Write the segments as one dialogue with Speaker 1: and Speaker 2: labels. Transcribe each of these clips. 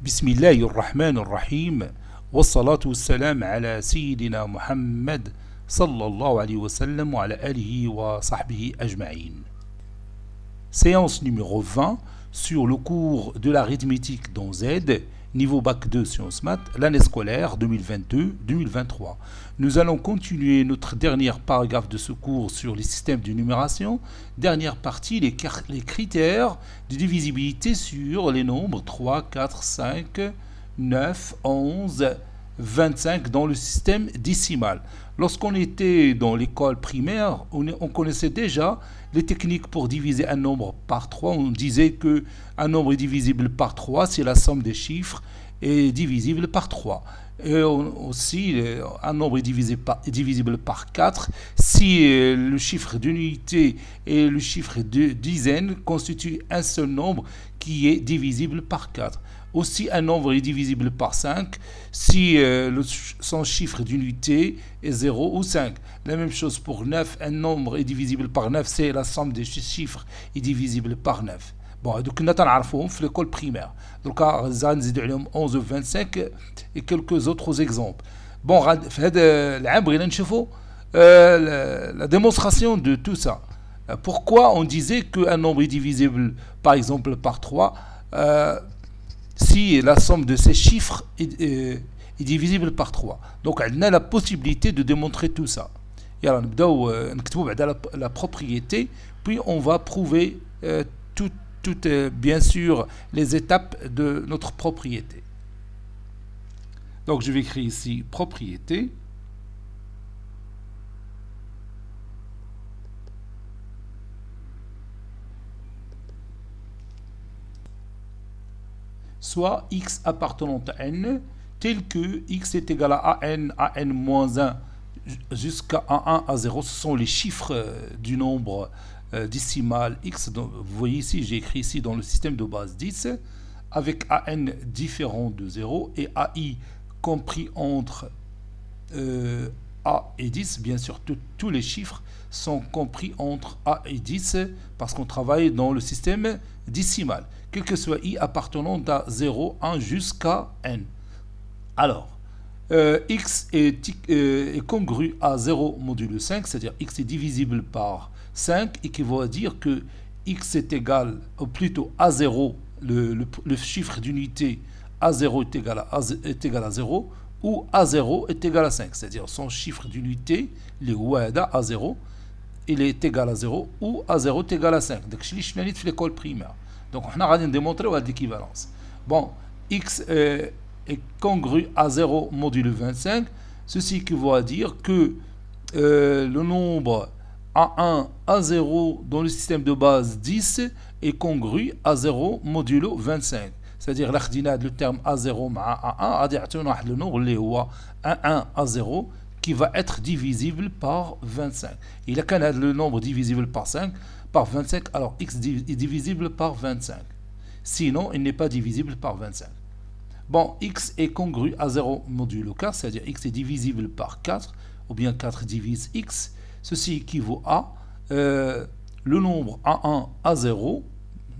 Speaker 1: بسم الله الرحمن الرحيم والصلاة والسلام على سيدنا محمد صلى الله عليه وسلم وعلى آله وصحبه أجمعين. Séance numéro 20 sur le cours de l'arithmétique dans Z, niveau bac 2 sciences maths, l'année scolaire 2022-2023. Nous allons continuer notre dernier paragraphe de ce cours sur les systèmes de numération. Dernière partie, les critères de divisibilité sur les nombres 3, 4, 5, 9, 11, 25 dans le système décimal. Lorsqu'on était dans l'école primaire, on connaissait déjà les techniques pour diviser un nombre par 3. On disait qu'un nombre est divisible par 3 si la somme des chiffres est divisible par 3. Et aussi, un nombre est divisible par 4 si le chiffre d'unité et le chiffre de dizaine constituent un seul nombre qui est divisible par 4. Aussi, un nombre est divisible par 5 si son chiffre d'unité est 0 ou 5. La même chose pour 9, un nombre est divisible par 9 si la somme des chiffres est divisible par 9. Bon, donc كنا تنعرفوهم في l'école primaire. Donc غنزيدوا عليهم 11 و 25 et quelques autres exemples. Bon, في هذا العام بغينا نشوفوا la démonstration de tout ça. Pourquoi on disait qu'un nombre est divisible par exemple par 3 si la somme de ces chiffres est divisible par 3. Donc on a la possibilité de démontrer tout ça. يلا نبداو نكتبوا بعدا la propriété, puis on va prouver toutes bien sûr les étapes de notre propriété. Donc je vais écrire ici propriété. Soit x appartenant à n, tel que x est égal à an moins 1 jusqu'à a1 à 0, ce sont les chiffres du nombre décimal x. Donc, vous voyez ici, j'ai écrit ici dans le système de base 10, avec an différent de 0 et ai compris entre a et 10. Bien sûr, tous les chiffres sont compris entre a et 10 parce qu'on travaille dans le système décimal, quel que soit i appartenant à 0, 1 jusqu'à n. Alors, x est congru à 0 modulo 5, c'est-à-dire x est divisible par 5, équivaut à dire que x est égal, ou plutôt a 0, le chiffre d'unité a0 est égal à 0, ou a0 est égal à 5, c'est-à-dire son chiffre d'unité, le wada a0, il est égal à 0, ou a0 est égal à 5. Donc, je l'ai fait dans l'école primaire. Donc, on a démontré l'équivalence. Bon, x est congru à 0 modulo 25, ceci équivaut à dire que le nombre A1, A0 dans le système de base 10 est congru à 0 modulo 25. C'est-à-dire le terme A0 مع A1 غادي يعطيونا واحد le nombre اللي هو A1 A0 qui va être divisible par 25. Il a qu'un le nombre divisible par 5 par 25, alors x est divisible par 25. Sinon, il n'est pas divisible par 25. Bon, x est congru à 0 modulo 4, c'est-à-dire x est divisible par 4, ou bien 4 divise x. Ceci équivaut à le nombre A1 à 0,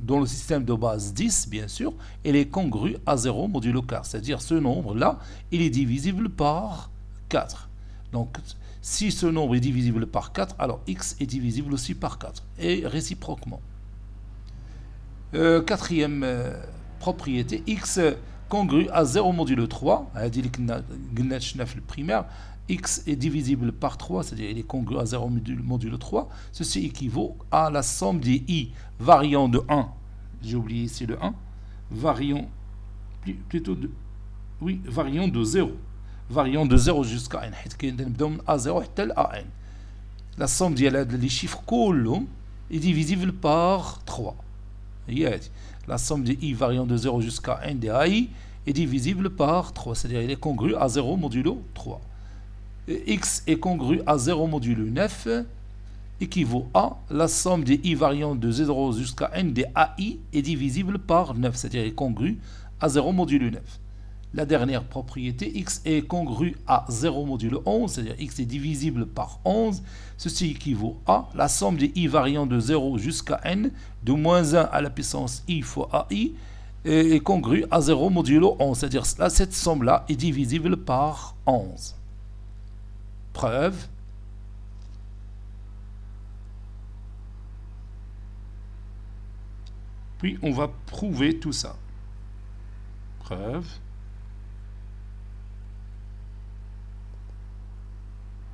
Speaker 1: dans le système de base 10, bien sûr, il est congru à 0 modulo 4, c'est-à-dire ce nombre-là, il est divisible par 4. Donc, si ce nombre est divisible par 4, alors x est divisible aussi par 4, et réciproquement. Quatrième propriété, x congru à 0 modulo 3, le primaire, x est divisible par 3, c'est-à-dire il est congru à 0 modulo 3, ceci équivaut à la somme des i variant de 1, j'ai oublié ici le 1, variant de 0, variant de 0 jusqu'à n, a0 à n. La somme des chiffres كلهم est divisible par 3. La somme des i variant de 0 jusqu'à n des ai est divisible par 3, c'est-à-dire il est congru à 0 modulo 3. X est congru à 0 modulo 9 équivaut à la somme des i variant de 0 jusqu'à n des ai est divisible par 9, c'est-à-dire il est congru à 0 modulo 9. La dernière propriété, x est congru à 0 modulo 11, c'est-à-dire x est divisible par 11. Ceci équivaut à la somme des i variant de 0 jusqu'à n de moins 1 à la puissance i fois ai est congrue à 0 modulo 11. C'est-à-dire là, cette somme-là est divisible par 11. Preuve. Puis on va prouver tout ça. Preuve.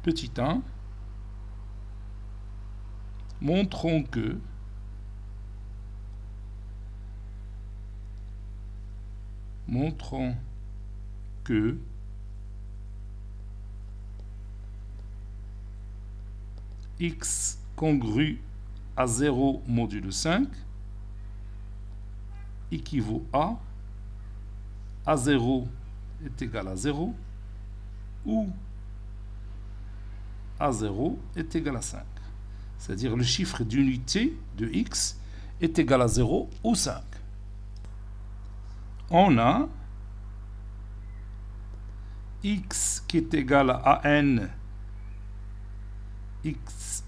Speaker 1: Petit 1. Montrons que x congru à 0 modulo 5 équivaut à 0 est égal à 0 ou à 0 est égal à 5. C'est-à-dire le chiffre d'unité de x est égal à 0 ou 5. On a x qui est égal à n x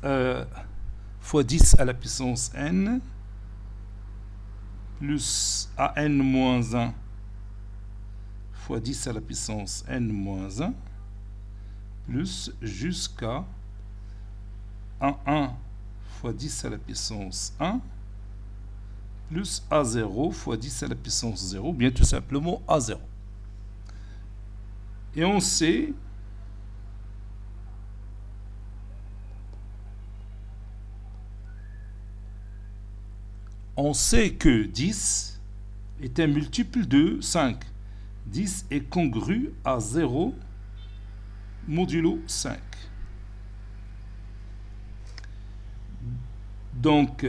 Speaker 1: fois 10 à la puissance n plus an moins 1 fois 10 à la puissance n moins 1 plus jusqu'à 1 fois 10 à la puissance 1 plus A0 fois 10 à la puissance 0, bien tout simplement A0. Et on sait que 10 est un multiple de 5. 10 est congru à 0 modulo 5. Donc,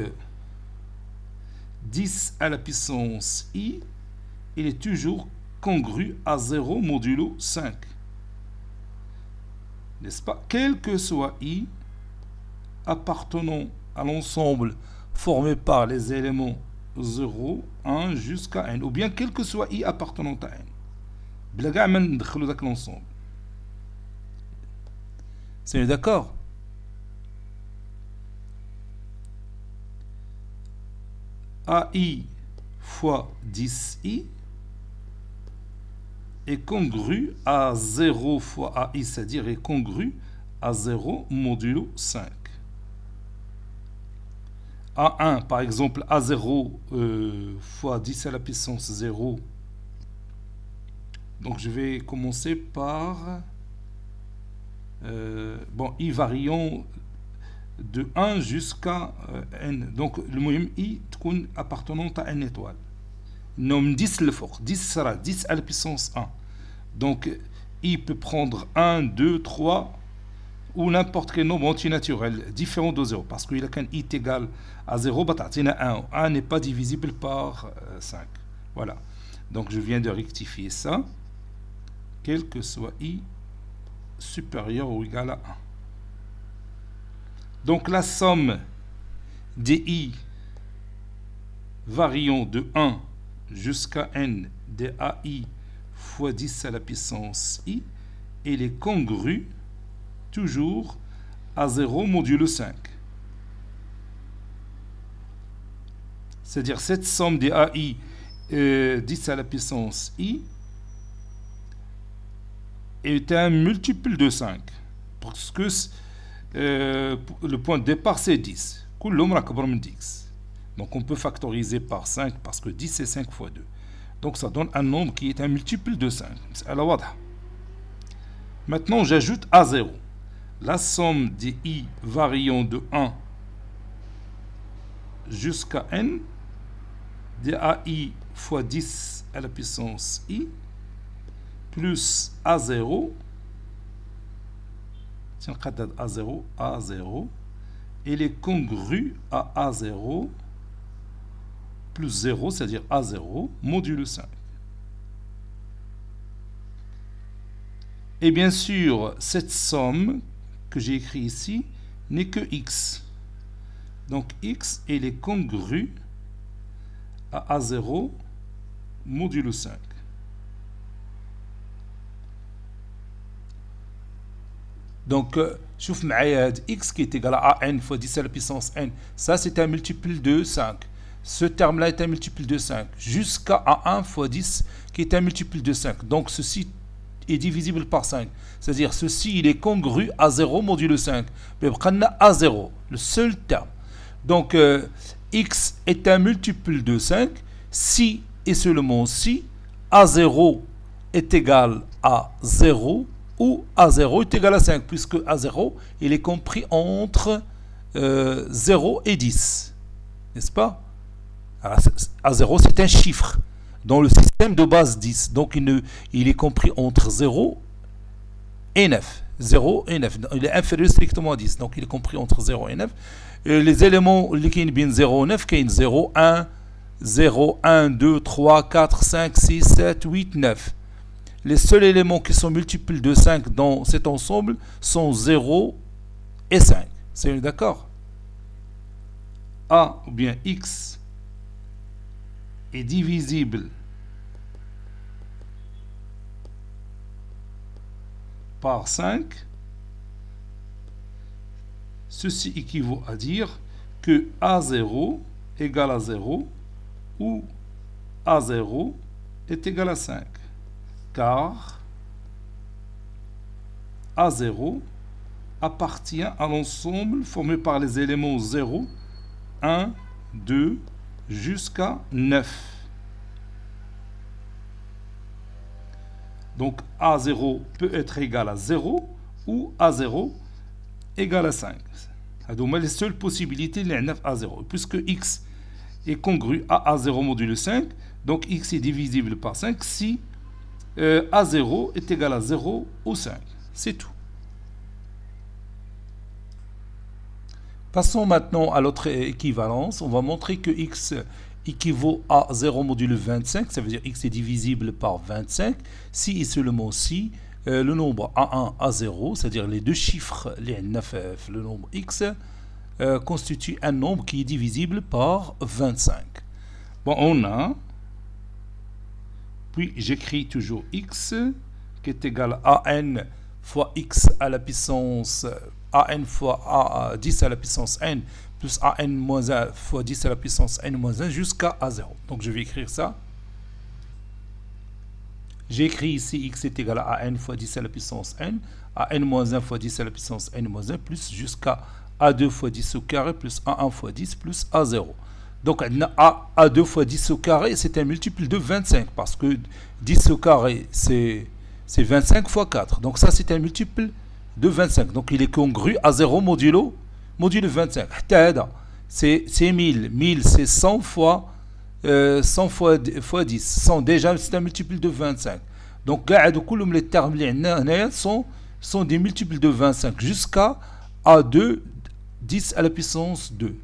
Speaker 1: 10 à la puissance i, il est toujours congru à 0 modulo 5. N'est-ce pas? Quel que soit i appartenant à l'ensemble formé par les éléments 0, 1 jusqu'à n, ou bien quel que soit i appartenant à n. بلا ما ندخلو داك l'ensemble. C'est d'accord? AI fois 10i est congru à 0 fois AI, c'est-à-dire est congru à 0 modulo 5. A1, par exemple, A0 fois 10 à la puissance 0. Donc je vais commencer par i variant de 1 jusqu'à n. Donc le moyen i تكون appartenant à n étoile. Nomme 10 le fort. 10 sera 10 à la puissance 1. Donc i peut prendre 1, 2, 3 ou n'importe quel nombre antinaturel différent de 0. Parce qu'il a qu'un i est égal à 0, 1. 1 n'est pas divisible par 5. Voilà. Donc je viens de rectifier ça. Quel que soit i supérieur ou égal à 1. Donc la somme des i variant de 1 jusqu'à n des ai fois 10 à la puissance i, elle est congrue toujours à 0 modulo 5. C'est-à-dire cette somme des ai 10 à la puissance i est un multiple de 5. Parce que le point de départ c'est 10. Donc on peut factoriser par 5 parce que 10 c'est 5 fois 2. Donc ça donne un nombre qui est un multiple de 5. Maintenant j'ajoute A0. La somme des i variant de 1 jusqu'à n des ai fois 10 à la puissance i plus A0, A0, il est congru à A0 plus 0, c'est-à-dire A0 modulo 5. Et bien sûr, cette somme que j'ai écrite ici n'est que x. Donc x, il est congru à A0 modulo 5. Donc, شوف معايا هاد x qui est égal à n fois 10 à la puissance n. Ça, c'est un multiple de 5. ce terme-là est un multiple de 5, jusqu'à A1 fois 10 qui est un multiple de 5. Donc ceci est divisible par 5. C'est-à-dire ceci, il est congru à 0 modulo 5. Mais on a A0, le seul terme. Donc x est un multiple de 5 si et seulement si A0 est égal à 0 ou A0 est égal à 5, puisque A0 il est compris entre 0 et 10. N'est-ce pas? Alors, A0 c'est un chiffre dans le système de base 10. Donc il est compris entre 0 et 9. 0 et 9. Il est inférieur strictement à 10. Donc il est compris entre 0 et 9. Et les éléments qui sont 0 et 9, qui sont 0, 1, 0, 1, 2, 3, 4, 5, 6, 7, 8, 9. Les seuls éléments qui sont multiples de 5 dans cet ensemble sont 0 et 5. C'est d'accord? A ou bien x est divisible par 5. Ceci équivaut à dire que A0 égale à 0 ou A0 est égal à 5. Car A0 appartient à l'ensemble formé par les éléments 0, 1, 2, jusqu'à 9. Donc A0 peut être égal à 0 ou A0 égal à 5. Donc les seules possibilités, les 9 à 0. Puisque x est congru à A0 modulo 5, donc x est divisible par 5 si A0 est égal à 0 ou 5. C'est tout. Passons maintenant à l'autre équivalence. On va montrer que x équivaut à 0 modulo 25, ça veut dire x est divisible par 25, si et seulement si le nombre A1, A0, c'est-à-dire les deux chiffres, les 9, le nombre x, constitue un nombre qui est divisible par 25. Bon, on a, puis j'écris toujours x, qui est égal à an fois x à la puissance an fois 10 à la puissance n, plus an moins 1 fois 10 à la puissance n moins 1 jusqu'à A0. Donc je vais écrire ça. J'ai écrit ici x est égal à an fois 10 à la puissance n, an moins 1 fois 10 à la puissance n moins 1, plus jusqu'à a2 fois 10 au carré, plus a1 fois 10, plus a0. Donc a2 fois 10 au carré, c'est un multiple de 25, parce que 10 au carré, c'est 25 fois 4. Donc ça, c'est un multiple de 25. Donc il est congru à 0 modulo 25. C'est 1000. 1000, c'est 100 fois 100 fois 10. 100, déjà, c'est un multiple de 25. Donc les termes sont des multiples de 25 jusqu'à A2, 10 à la puissance 2.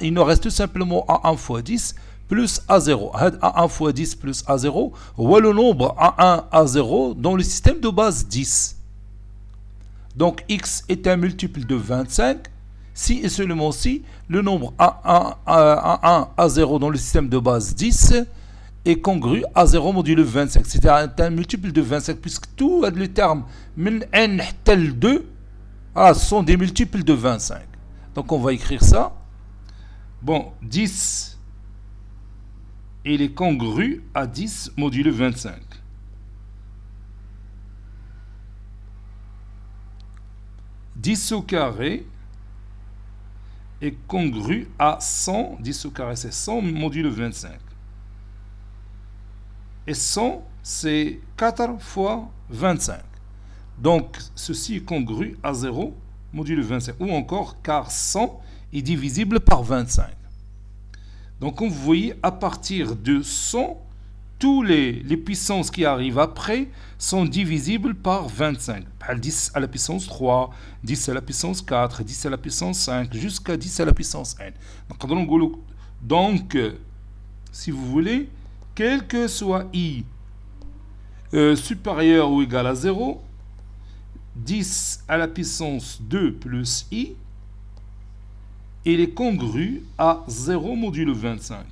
Speaker 1: Il nous reste tout simplement A1 fois 10 plus A0. A1 fois 10 plus A0, ou le nombre A1, A0 dans le système de base 10. Donc x est un multiple de 25 si et seulement si le nombre A1, A0 dans le système de base 10 est congru à 0 modulo 25. C'est un multiple de 25 puisque tous les termes min n tel 2 sont des multiples de 25. Donc on va écrire ça. Bon, 10, il est congru à 10 modulo 25. « 10 au carré est congru à 100. 10 au carré, c'est 100 modulo 25. Et 100, c'est 4 fois 25. Donc, ceci est congru à 0 modulo 25. Ou encore, car 100 est divisible par 25. Donc, comme vous voyez, à partir de 100, toutes les puissances qui arrivent après sont divisibles par 25. 10 à la puissance 3, 10 à la puissance 4, 10 à la puissance 5, jusqu'à 10 à la puissance n. Donc, si vous voulez, quel que soit i supérieur ou égal à 0, 10 à la puissance 2 plus i, il est congru à 0 modulo 25.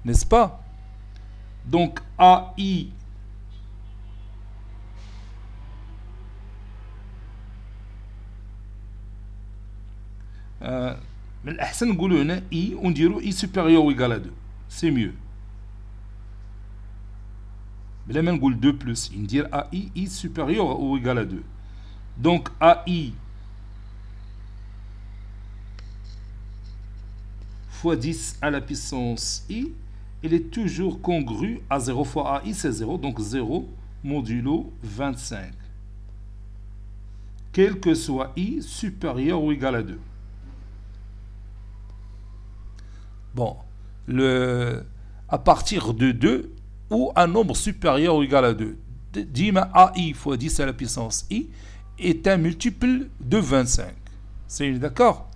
Speaker 1: N'est-ce pas? Donc AI من الأحسن نقولوا هنا I ونديروا I supérieur ou égal à 2. C'est mieux. بلا ما نقول 2 plus. ندير AI I supérieur ou égal à 2. Donc AI fois 10 à la puissance I, il est toujours congru à 0 fois AI, c'est 0. Donc 0 modulo 25. Quel que soit I supérieur ou égal à 2. Bon, à partir de 2 ou un nombre supérieur ou égal à 2. Dima AI fois 10 à la puissance I est un multiple de 25. C'est d'accord?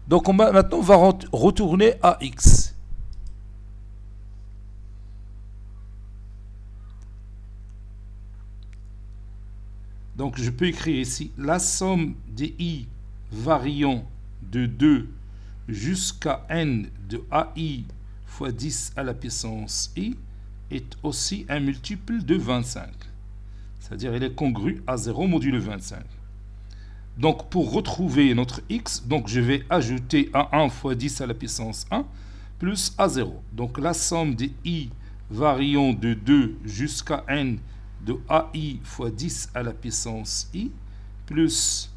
Speaker 1: Donc maintenant on va retourner à X. Donc je peux écrire ici la somme des I variant de 2 jusqu'à n de AI fois 10 à la puissance I est aussi un multiple de 25. C'est-à-dire il est congru à 0 modulo 25. Donc pour retrouver notre x, donc je vais ajouter A1 fois 10 à la puissance 1 plus A0. Donc la somme des I variant de 2 jusqu'à n de AI fois 10 à la puissance I plus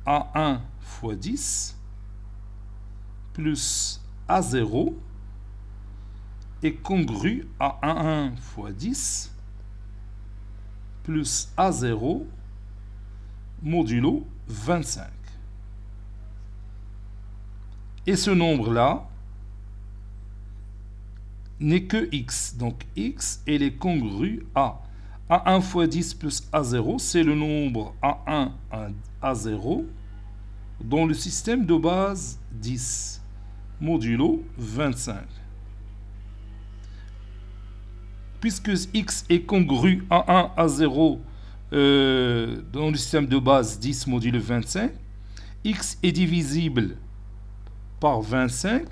Speaker 1: A1 fois 10 plus A0 est congru à A1 fois 10 plus A0 modulo 25. Et ce nombre-là n'est que x. Donc x, il est congru à A1 fois 10 plus A0, c'est le nombre A1 à A0 dans le système de base 10, modulo 25. Puisque x est congru à 1 à 0 dans le système de base 10 modulo 25, x est divisible par 25,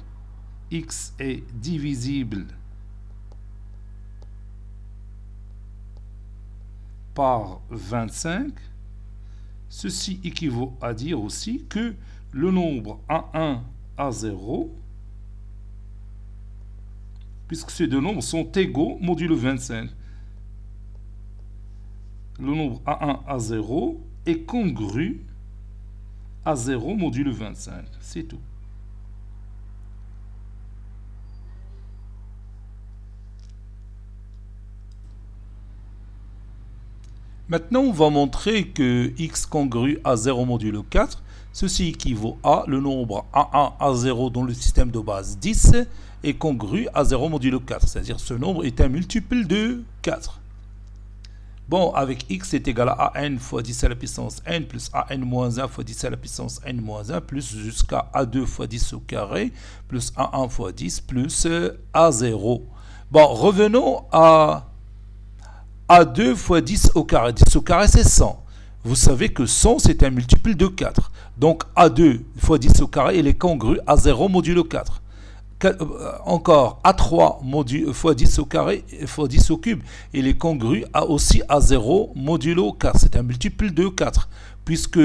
Speaker 1: x est divisible par 25, ceci équivaut à dire aussi que le nombre A1 à 0, puisque ces deux nombres sont égaux modulo 25, le nombre A1 à 0 est congru à 0 modulo 25. C'est tout. Maintenant, on va montrer que x congru à 0 modulo 4, ceci équivaut à le nombre A1 à 0 dans le système de base 10 est congru à 0 modulo 4. C'est-à-dire ce nombre est un multiple de 4. Bon, avec x est égal à an fois 10 à la puissance n plus an moins 1 fois 10 à la puissance n moins 1 plus jusqu'à a2 fois 10 au carré plus a1 fois 10 plus a0. Bon, revenons à a2 fois 10 au carré. 10 au carré, c'est 100. Vous savez que 100, c'est un multiple de 4. Donc, a2 fois 10 au carré, il est congru à 0 modulo 4. Encore, A3 fois 10 au carré fois 10 au cube, il est congru aussi à 0 modulo 4. C'est un multiple de 4. Puisque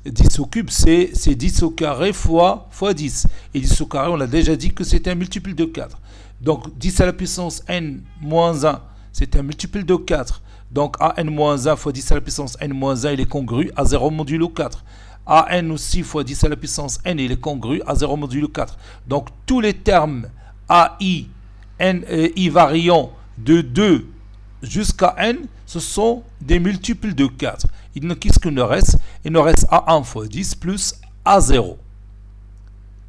Speaker 1: 10 au cube, c'est 10 au carré fois 10. Et 10 au carré, on a déjà dit que c'est un multiple de 4. Donc, 10 à la puissance n moins 1, c'est un multiple de 4. Donc, an moins 1 fois 10 à la puissance n moins 1, il est congru à 0 modulo 4. an aussi fois 10 à la puissance n, il est congru à 0 modulo 4. Donc, tous les termes ai, n, i variant de 2 jusqu'à n, ce sont des multiples de 4. Qu'est-ce qu'il nous reste? Il nous reste a1 fois 10 plus a0.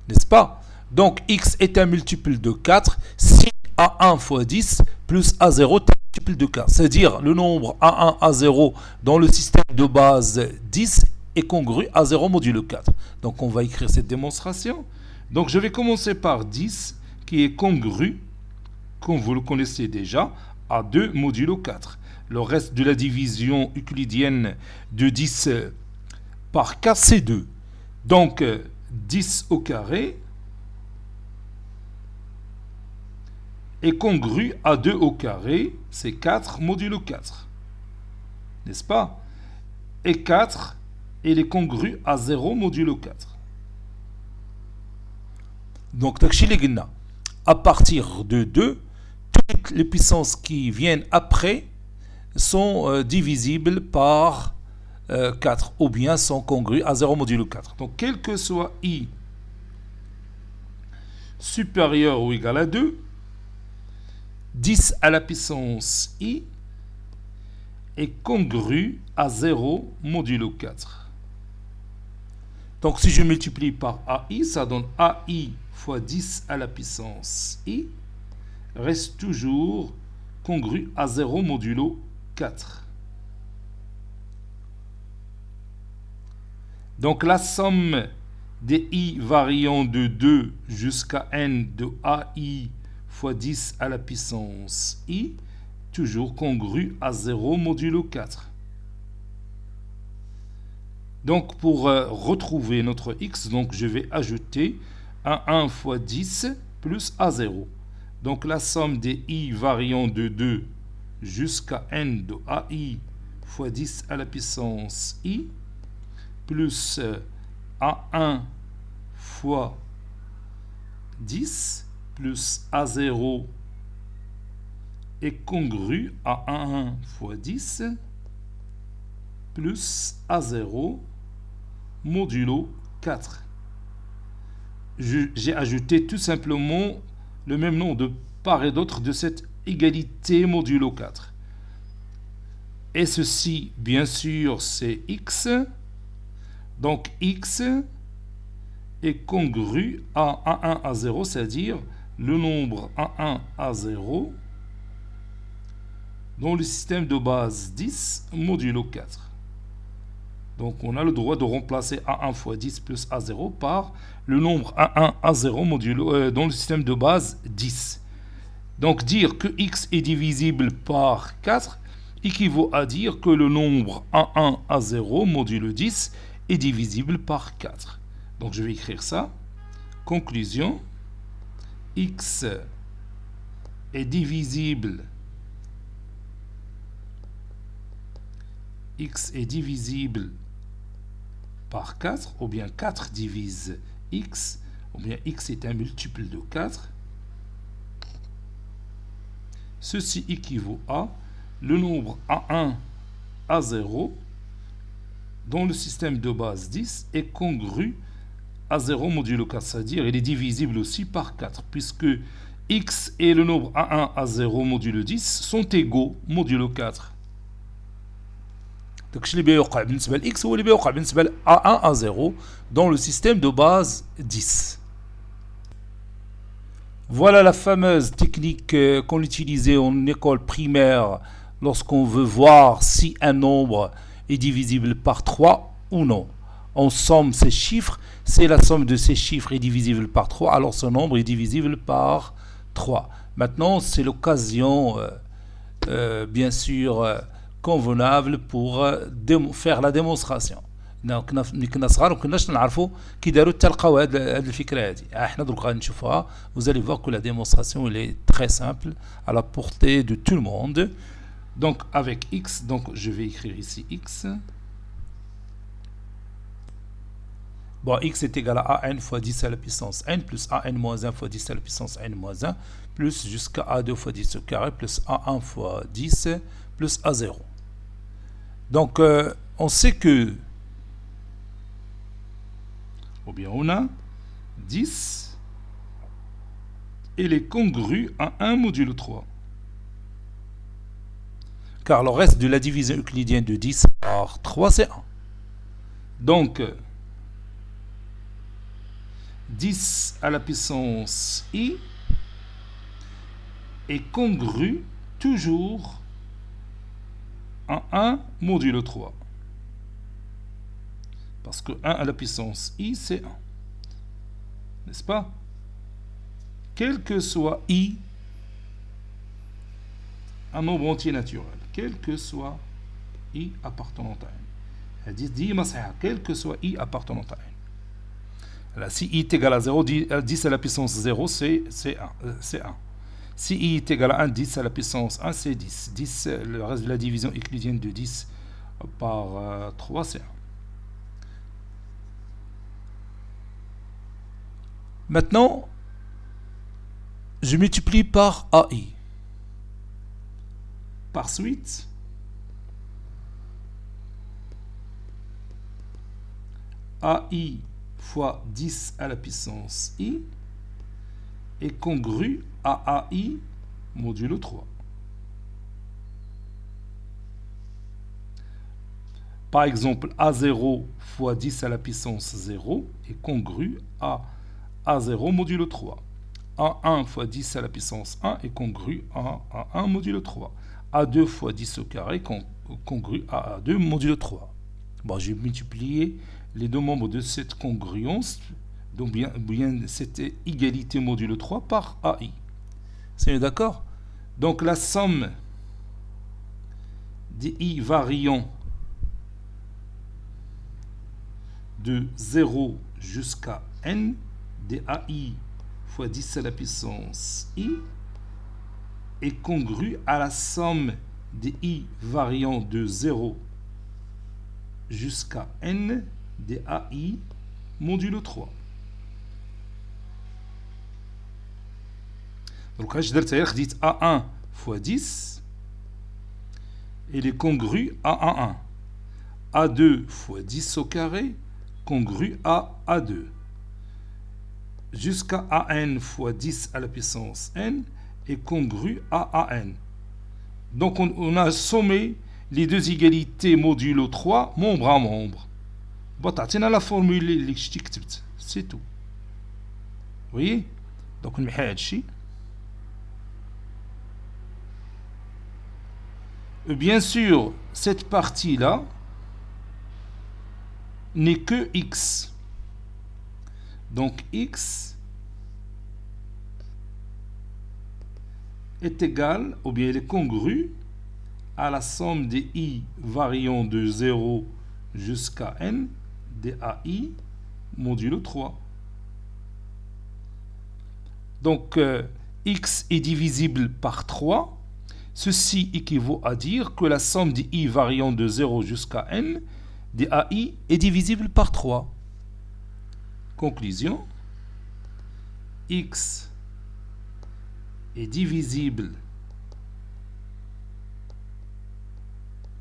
Speaker 1: N'est-ce pas? Donc, x est un multiple de 4 si a1 fois 10 plus a0 est un multiple de 4. C'est-à-dire le nombre a1, a0 dans le système de base 10 est congru à 0 modulo 4. Donc, on va écrire cette démonstration. Donc, je vais commencer par 10 qui est congru, comme vous le connaissez déjà, à 2 modulo 4. Le reste de la division euclidienne de 10 par 4, c'est 2. Donc, 10 au carré est congru à 2 au carré, c'est 4 modulo 4. N'est-ce pas? Et 4, il est congru à 0 modulo 4. Donc, à partir de 2, toutes les puissances qui viennent après sont divisibles par 4 ou bien sont congrues à 0 modulo 4. Donc, quel que soit i supérieur ou égal à 2, 10 à la puissance i est congru à 0 modulo 4. Donc, si je multiplie par AI, ça donne AI fois 10 à la puissance i reste toujours congru à 0 modulo 4. Donc, la somme des i variant de 2 jusqu'à n de AI fois 10 à la puissance i, toujours congru à 0 modulo 4. Donc, pour retrouver notre x, donc je vais ajouter A1 fois 10 plus A0. Donc, la somme des i variant de 2 jusqu'à n de AI fois 10 à la puissance i plus A1 fois 10 plus A0 est congru à A1 fois 10 plus A0 modulo 4. J'ai ajouté tout simplement le même nom de part et d'autre de cette égalité modulo 4. Et ceci, bien sûr, c'est x. Donc, x est congru à A1 à 0, c'est-à-dire le nombre A1 à 0 dans le système de base 10 modulo 4. Donc, on a le droit de remplacer A1 fois 10 plus A0 par le nombre A1 à 0 modulo, dans le système de base 10. Donc, dire que x est divisible par 4 équivaut à dire que le nombre A1 à 0 modulo 10 est divisible par 4. Donc, je vais écrire ça. Conclusion. X est divisible. X est divisible par 4, ou bien 4 divise x, ou bien x est un multiple de 4. Ceci équivaut à le nombre A1 à 0 dont le système de base 10 est congru à 0 modulo 4, c'est-à-dire il est divisible aussi par 4, puisque x et le nombre A1 à 0 modulo 10 sont égaux modulo 4. Donc, ce qui بيوقع بالنسبة لx هو اللي بيوقع بالنسبة ل A1 à 0 dans le système de base 10. Voilà la fameuse technique qu'on utilisait en école primaire lorsqu'on veut voir si un nombre est divisible par 3 ou non. On somme ces chiffres, si la somme de ces chiffres est divisible par 3, alors ce nombre est divisible par 3. Maintenant, c'est l'occasion, bien sûr, convenable pour faire la démonstration. ملي كنا صغار ما كناش نعرفوا كي داروا تلقاو هاد الفكره هادي احنا دروك غادي نشوفوها. Vous allez voir que la démonstration elle est très simple, à la portée de tout le monde. Donc avec x, donc je vais écrire ici x. Bon, x est égal à an fois 10 à la puissance n plus an moins 1 fois 10 à la puissance n moins 1 plus jusqu'à a2 fois 10 au carré plus a1 fois 10 plus a0. Donc, on sait que, ou bien on a 10, il est congru à 1 modulo 3. Car le reste de la division euclidienne de 10 par 3, c'est 1. Donc, 10 à la puissance i est congru toujours à 1 modulo 3. Parce que 1 à la puissance i, c'est 1. N'est-ce pas? Quel que soit i, un nombre entier naturel, quel que soit i appartenant à n. Quel que soit i appartenant à n. Alors, si i est égal à 0, 10 à la puissance 0, c'est 1. Si i est égal à 1, 10 à la puissance 1, c'est 10. 10, le reste de la division euclidienne de 10 par 3, c'est 1. Maintenant, je multiplie par AI. Par suite, AI fois 10 à la puissance I est congru à AI modulo 3. Par exemple, A0 fois 10 à la puissance 0 est congru à A0 modulo 3. A1 fois 10 à la puissance 1 est congru à A1 modulo 3. A2 fois 10 au carré congru à A2 modulo 3. Bon, j'ai multiplié les deux membres de cette congruence, donc bien cette égalité modulo 3 par AI. C'est d'accord? Donc la somme des I variants de 0 jusqu'à n des AI fois 10 à la puissance I est congrue à la somme des I variant de 0 jusqu'à n des AI modulo 3. Donc là, je dis A1 fois 10, elle est congrue à A1. A2 fois 10 au carré, congru à A2. Jusqu'à AN fois 10 à la puissance n est congru à AN. Donc on a sommé les deux égalités modulo 3, membre à membre. Bon, t'as la formule, c'est tout. Vous voyez? Donc on met ici. Bien sûr, cette partie-là n'est que x. Donc x est égal, ou bien elle est congrue à la somme des i variant de 0 jusqu'à n des AI modulo 3. Donc x est divisible par 3. Ceci équivaut à dire que la somme des i variant de 0 jusqu'à n des AI est divisible par 3. Conclusion, x est divisible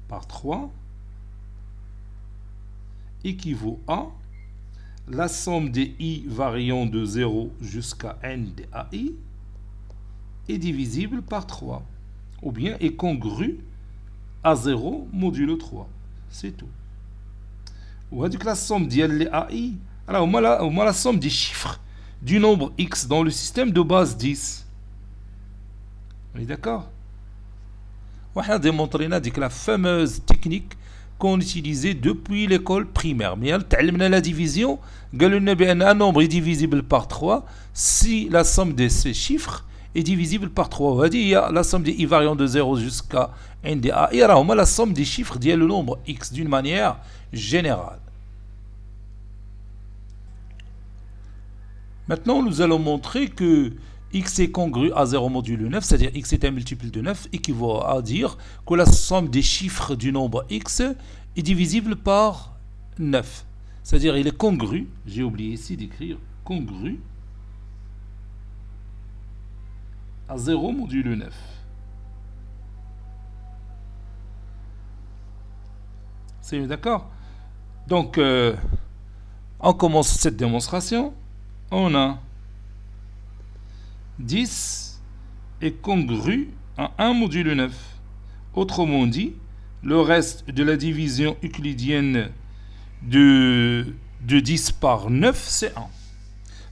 Speaker 1: par 3 équivaut à la somme des i variant de 0 jusqu'à n des AI est divisible par 3, ou bien est congrue à 0 modulo 3. C'est tout. Ou la somme des AI. Alors, on a la somme des chiffres du nombre x dans le système de base 10. On est d'accord? On a démontré la fameuse technique qu'on utilisait depuis l'école primaire. Mais la division, un nombre est divisible par 3 si la somme de ces chiffres est divisible par 3. On va dire la somme des i variant de 0 jusqu'à n des a. Et alors, on a la somme des chiffres le nombre x d'une manière générale. Maintenant, nous allons montrer que x est congru à 0 modulo 9, c'est-à-dire x est un multiple de 9, équivaut à dire que la somme des chiffres du nombre x est divisible par 9. C'est-à-dire il est congru, j'ai oublié ici d'écrire, congru à 0 modulo 9. C'est d'accord? Donc, on commence cette démonstration. On a 10 est congru à 1 modulo 9. Autrement dit, le reste de la division euclidienne de 10 par 9, c'est 1.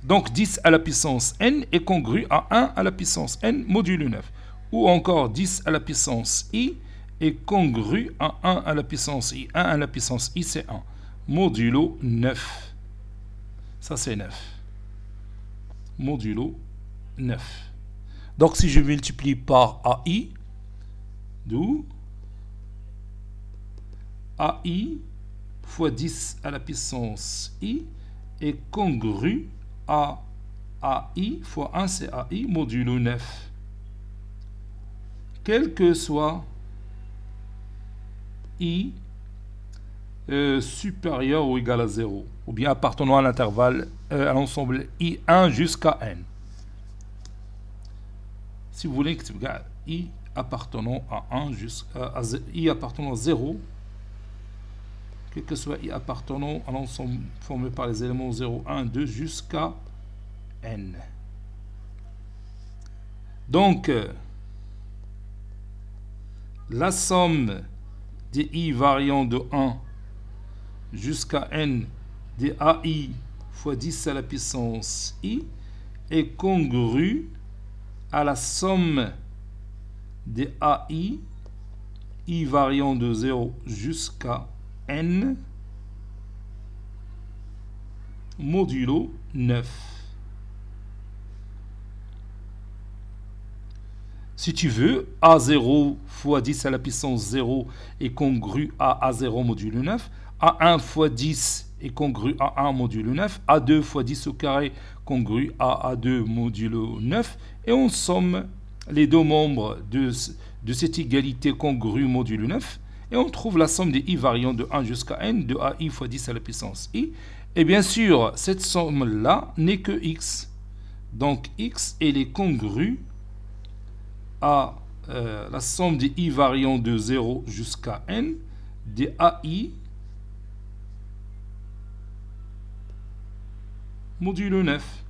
Speaker 1: Donc 10 à la puissance n est congru à 1 à la puissance n modulo 9. Ou encore 10 à la puissance i est congru à 1 à la puissance i. 1 à la puissance i, c'est 1. Modulo 9. Ça, c'est 9. Modulo 9. Donc si je multiplie par AI, d'où AI fois 10 à la puissance I est congru à AI fois 1 c'est AI modulo 9. Quel que soit I supérieur ou égal à 0, ou bien appartenant à l'intervalle, à l'ensemble I1 jusqu'à n. Si vous voulez, I appartenant à 1 jusqu'à I appartenant à 0, quel que soit I appartenant à l'ensemble formé par les éléments 0, 1, 2 jusqu'à N. Donc, la somme des I variant de 1 jusqu'à N des AI fois 10 à la puissance I est congrue à la somme des AI, I variant de 0 jusqu'à N, modulo 9. Si tu veux, A0 fois 10 à la puissance 0 est congru à A0 modulo 9. A1 fois 10 est congru à 1 modulo 9. A2 fois 10 au carré congru à A2 modulo 9. Et on somme les deux membres de cette égalité congrue modulo 9. Et on trouve la somme des I variant de 1 jusqu'à N de AI fois 10 à la puissance I. Et bien sûr, cette somme-là n'est que X. Donc X, elle est congrue à la somme des I variant de 0 jusqu'à N des AI modulo 9.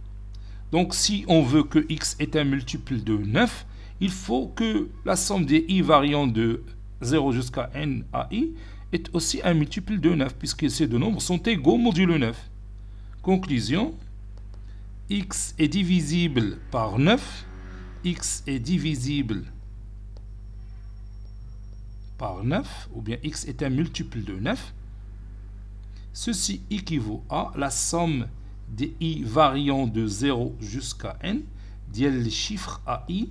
Speaker 1: Donc si on veut que X est un multiple de 9, il faut que la somme des I variant de 0 jusqu'à N AI est aussi un multiple de 9, puisque ces deux nombres sont égaux modulo 9. Conclusion, X est divisible par 9, X est divisible par 9, ou bien X est un multiple de 9. Ceci équivaut à la somme des I variant de 0 jusqu'à N, ديال les chiffres AI,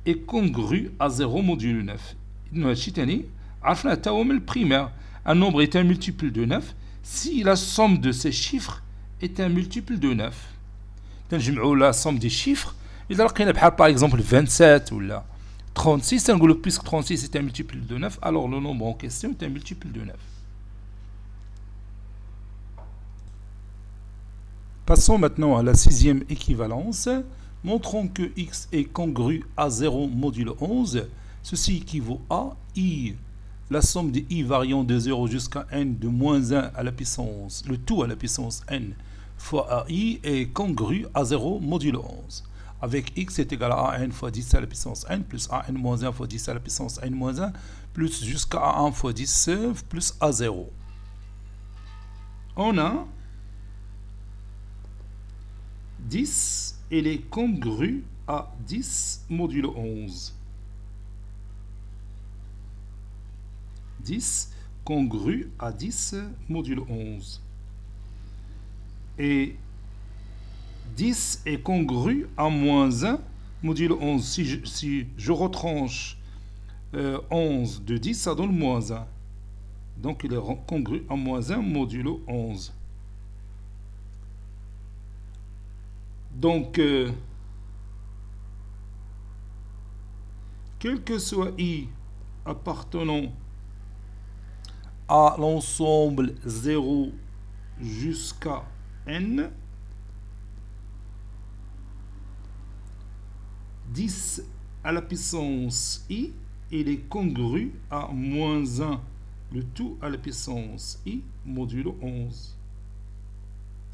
Speaker 1: est congrue à 0 modulo 9. هادشي تاني عرفنا حتى هو من البريمير. Un nombre est un multiple de 9 si la somme de ces chiffres est un multiple de 9. تنجمعوا la somme des chiffres. إذا لقينا بحال par exemple 27 ولا 36, نقولوا puisque 36 est un multiple de 9, alors le nombre en question est un multiple de 9. Passons maintenant à la sixième équivalence. Montrons que x est congru à 0 modulo 11. Ceci équivaut à I, la somme des I variant de 0 jusqu'à N de moins 1 à la puissance, le tout à la puissance N fois AI est congru à 0 modulo 11. Avec x est égal à AN fois 10 à la puissance N plus AN moins 1 fois 10 à la puissance N moins 1 plus jusqu'à A1 fois 10 plus A0. On a 10, elle est congrue à 10 modulo 11. 10 congru à 10 modulo 11. Et 10 est congru à moins 1 modulo 11. Si je retranche 11 de 10, ça donne moins 1. Donc il est congru à moins 1 modulo 11. Donc, quel que soit I appartenant à l'ensemble 0 jusqu'à N, 10 à la puissance I, il est congru à moins 1, le tout à la puissance I, modulo 11.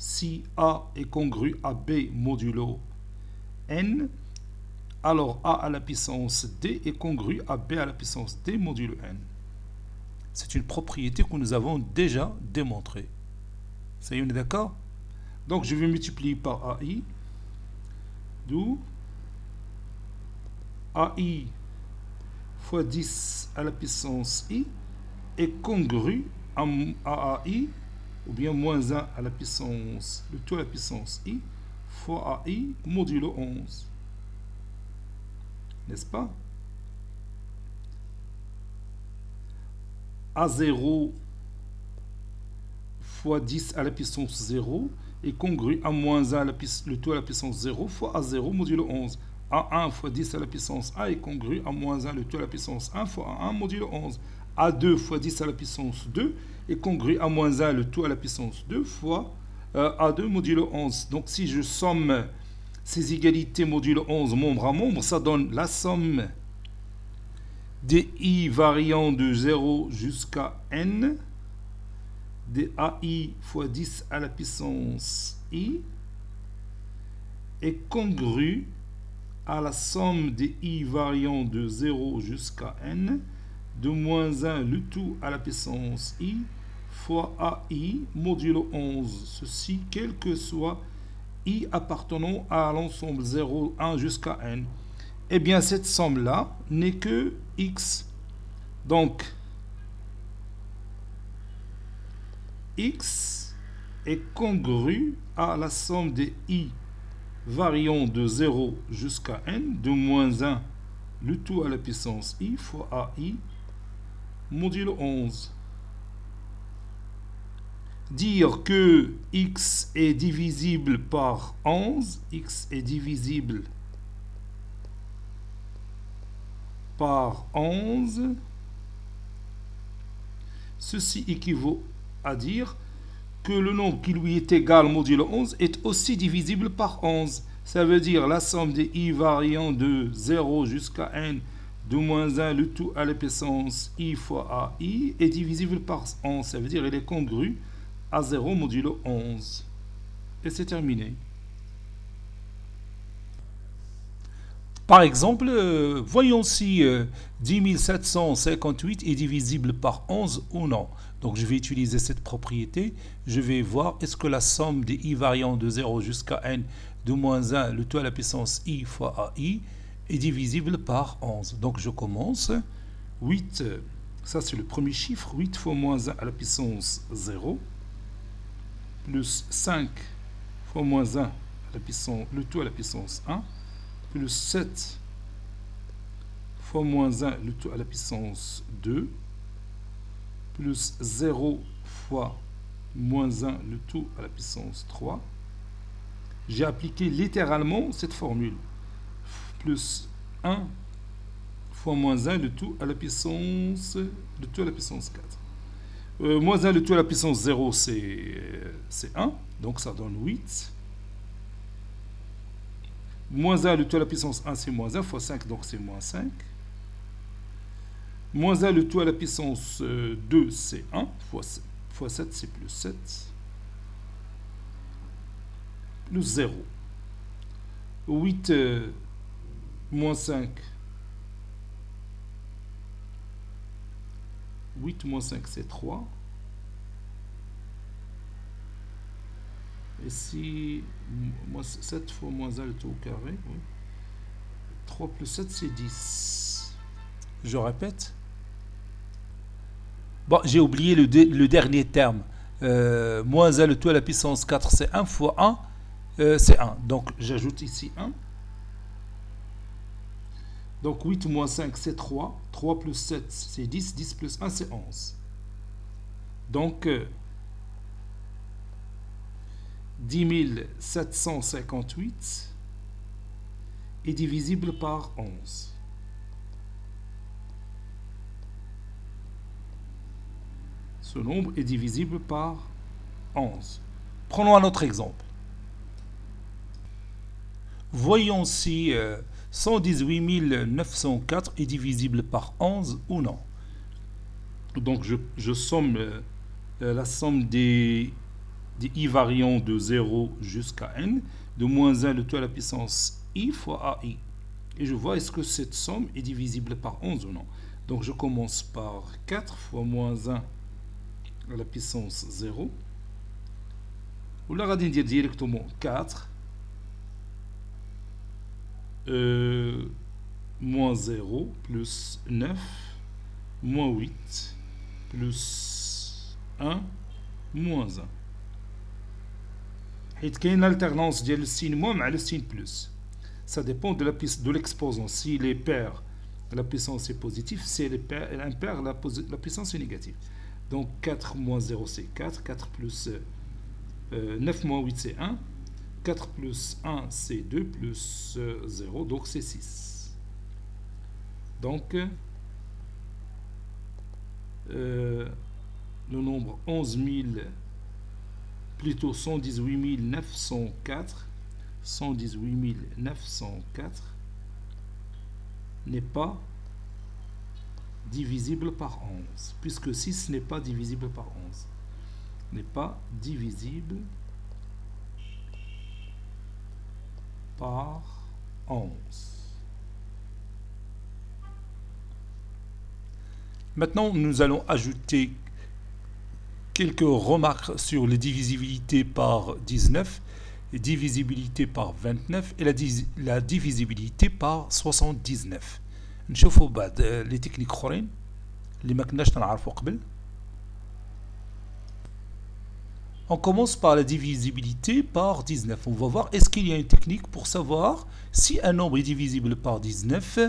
Speaker 1: Si A est congru à B modulo N, alors A à la puissance D est congru à B à la puissance D modulo N. C'est une propriété que nous avons déjà démontrée. Ça y est, on est d'accord? Donc je vais multiplier par AI, d'où AI fois 10 à la puissance I est congru à AI, ou bien moins 1 à la puissance, le tout à la puissance I, fois AI modulo 11. N'est-ce pas? A0 fois 10 à la puissance 0 est congru à moins 1 le tout à la puissance 0 fois A0 modulo 11. A1 fois 10 à la puissance A est congru à moins 1 le tout à la puissance 1 fois A1 modulo 11. A2 fois 10 à la puissance 2 est congru à moins 1 le tout à la puissance 2 fois A2 modulo 11. Donc si je somme ces égalités modulo 11 membre à membre, ça donne la somme des i variant de 0 jusqu'à n, des ai fois 10 à la puissance i, est congrue à la somme des i variant de 0 jusqu'à n, de moins 1 le tout à la puissance i, fois ai modulo 11. Ceci, quel que soit i appartenant à l'ensemble 0, 1 jusqu'à n. Eh bien, cette somme-là n'est que x. Donc, x est congru à la somme des i variant de 0 jusqu'à n, de moins 1 le tout à la puissance i, fois ai modulo 11. Dire que x est divisible par 11, x est divisible par 11, ceci équivaut à dire que le nombre qui lui est égal modulo 11 est aussi divisible par 11. Ça veut dire la somme des i variant de 0 jusqu'à n de moins 1 le tout à la puissance i fois ai est divisible par 11. Ça veut dire qu'elle est congrue à 0 modulo 11. Et c'est terminé. Par exemple, voyons si 10 758 est divisible par 11 ou non. Donc je vais utiliser cette propriété. Je vais voir est-ce que la somme des i variant de 0 jusqu'à n de moins 1 le tout à la puissance i fois ai est divisible par 11. Donc je commence. 8, ça c'est le premier chiffre. 8 fois moins 1 à la puissance 0. Plus 5 fois moins 1 à la puissance, le tout à la puissance 1. Plus 7 fois moins 1 le tout à la puissance 2, plus 0 fois moins 1 le tout à la puissance 3. J'ai appliqué littéralement cette formule. Plus 1 fois moins 1 le tout à la puissance 4. Moins 1 le tout à la puissance 0, c'est 1, donc ça donne 8. Moins 1 le tout à la puissance 1, c'est moins 1 fois 5, donc c'est moins 5. Moins 1 le tout à la puissance 2, c'est 1 fois 7, c'est plus 7. Plus 0. 8 moins 5. 8 moins 5, c'est 3. Ici, 7 fois moins 1 le tout au carré. Oui. 3 plus 7, c'est 10. Je répète. Bon, j'ai oublié le dernier terme. Moins 1 le tout à la puissance 4, c'est 1 fois 1, c'est 1. Donc, j'ajoute ici 1. Donc, 8 moins 5, c'est 3. 3 plus 7, c'est 10. 10 plus 1, c'est 11. Donc, 10 758 est divisible par 11. Ce nombre est divisible par 11. Prenons un autre exemple. Voyons si 118 904 est divisible par 11 ou non. Donc je somme la somme des i variant de 0 jusqu'à n, de moins 1 le tout à la puissance i fois ai. Et je vois est-ce que cette somme est divisible par 11 ou non. Donc je commence par 4 fois moins 1 à la puissance 0. Ou là, on va dire directement 4 moins 0 plus 9 moins 8 plus 1 moins 1. Il y a une alternance de le signe moins et le signe plus. Ça dépend de l'exposant. Si les paires, la puissance est positive, si l'impair, la puissance est négative. Donc 4 moins 0, c'est 4. 4 plus 9 moins 8, c'est 1. 4 plus 1, c'est 2, plus 0, donc c'est 6. Donc, le nombre 11 000, plutôt 118 904, 118 904 n'est pas divisible par 11, puisque 6 n'est pas divisible par 11. N'est pas divisible par 11. Maintenant, nous allons ajouter quelques remarques sur les divisibilités par 19, les divisibilités par 29 et la divisibilité par 79. نشوفوا بعض les techniques اخرين اللي ما كناش نعرفوا قبل. On commence par la divisibilité par 19. On va voir est-ce qu'il y a une technique pour savoir si un nombre est divisible par 19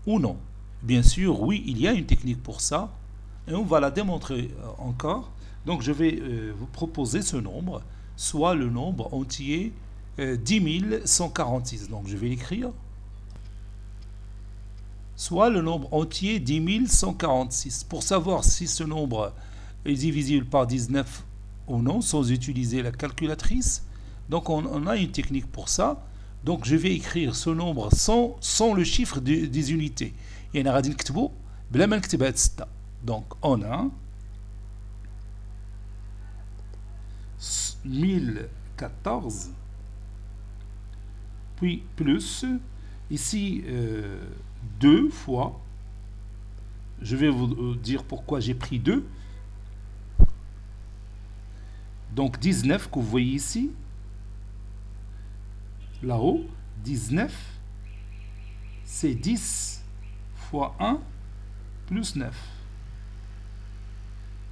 Speaker 1: ou non. Bien sûr, oui, il y a une technique pour ça et on va la démontrer encore. Donc je vais vous proposer ce nombre, soit le nombre entier 10 146. Donc je vais l'écrire. Soit le nombre entier 10 146. Pour savoir si ce nombre est divisible par 19 ou non, sans utiliser la calculatrice, donc on a une technique pour ça. Donc je vais écrire ce nombre sans le chiffre des unités. يعني غادي نكتبو بلا ما نكتب هاد 6. Donc on a 1014 puis plus ici 2 fois, je vais vous dire pourquoi j'ai pris 2. Donc 19 que vous voyez ici, là-haut, 19, c'est 10 fois 1 plus 9.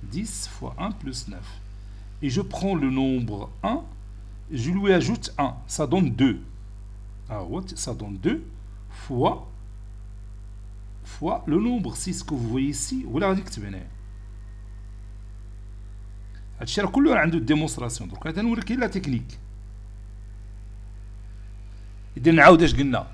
Speaker 1: 10 fois 1 plus 9. Et je prends le nombre 1, je lui ajoute 1, ça donne 2. Ah, ça donne 2 fois le nombre 6 que vous voyez ici. ولا غادي نكتب هنا. هادشي راه كله عنده ديمونستراسيون. درك انا نوريك لا تكنيك. اذا نعاود اش قلنا.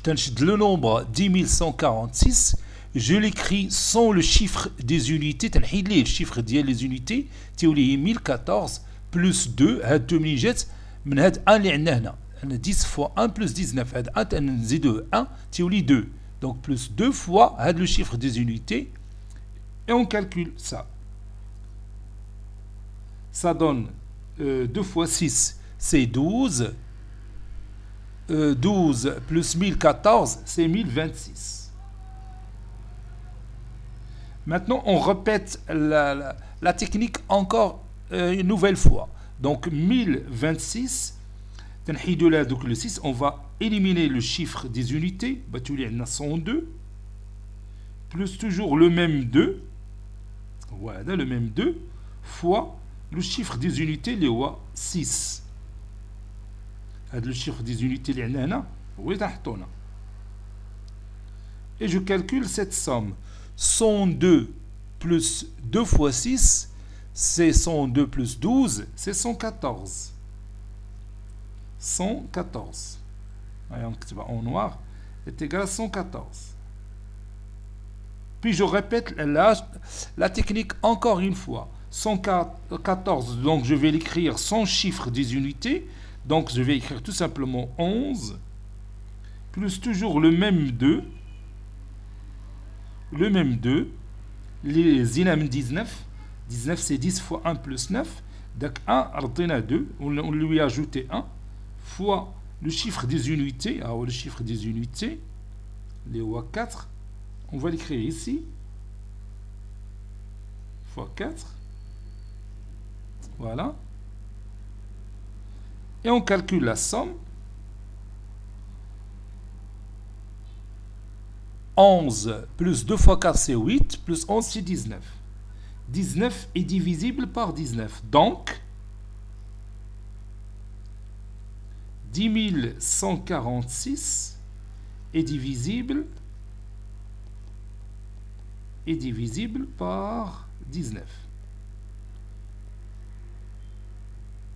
Speaker 1: تنشد le nombre 10146, je l'écris sans le chiffre des unités, تنحيد ليه الشيفر ديال les unités, تيولي 1014 plus 2, هاد 2 منين جات من هاد 1 اللي عندنا هنا. 10 fois 1 plus 19, هاد 1 تنزيدوه 1 تيولي 2. Donc plus 2 fois le chiffre des unités et on calcule ça. Ça donne 2 fois 6, c'est 12. 12 plus 1014, c'est 1026. Maintenant, on répète la technique encore une nouvelle fois. Donc 1026, le 6, on va éliminer le chiffre des unités, 102, plus toujours le même 2, voilà, le même 2, fois le chiffre des unités, les 6. Le chiffre des unités, les et je calcule cette somme. 102 plus 2 fois 6, c'est 102 plus 12, c'est 114. 114. En noir est égal à 114. Puis je répète la technique encore une fois. 114, donc je vais l'écrire sans chiffre des unités. Donc je vais écrire tout simplement 11, plus toujours le même 2, les inam 19, 19 c'est 10 fois 1 plus 9, donc 1, ردينا 2, on lui a ajouté 1, fois le chiffre des unités, alors le chiffre des unités, les 4, on va l'écrire ici, fois 4, voilà. Et on calcule la somme. 11 plus 2 fois 4, c'est 8, plus 11, c'est 19. 19 est divisible par 19. Donc, 10 146 est divisible par 19.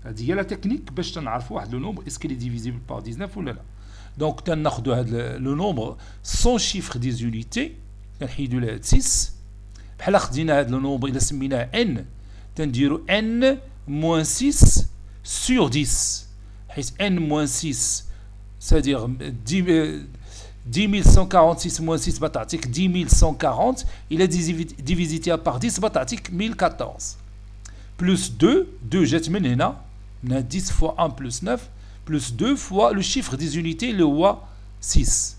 Speaker 1: هذه هي لا تكنيك باش تنعرفوا واحد لو نومبر اسكو لي ديفيزيبل بار 19 ولا لا. دونك تناخذوا هذا لو نومبر سون شيفر دي زونيتي, كنحيدوا له 6 بحال خدينا هذا لو نومبر الا سميناه ان, تنديروا ان موان 6 سور 10. حيث n moins 6 c'est-à-dire 10146 moins 6 بتعطيك 10140 il est divisé par 10 بتعطيك 1014 plus 2 جات من هنا 10 fois 1 plus 9 plus 2 fois le chiffre des unités le roi 6.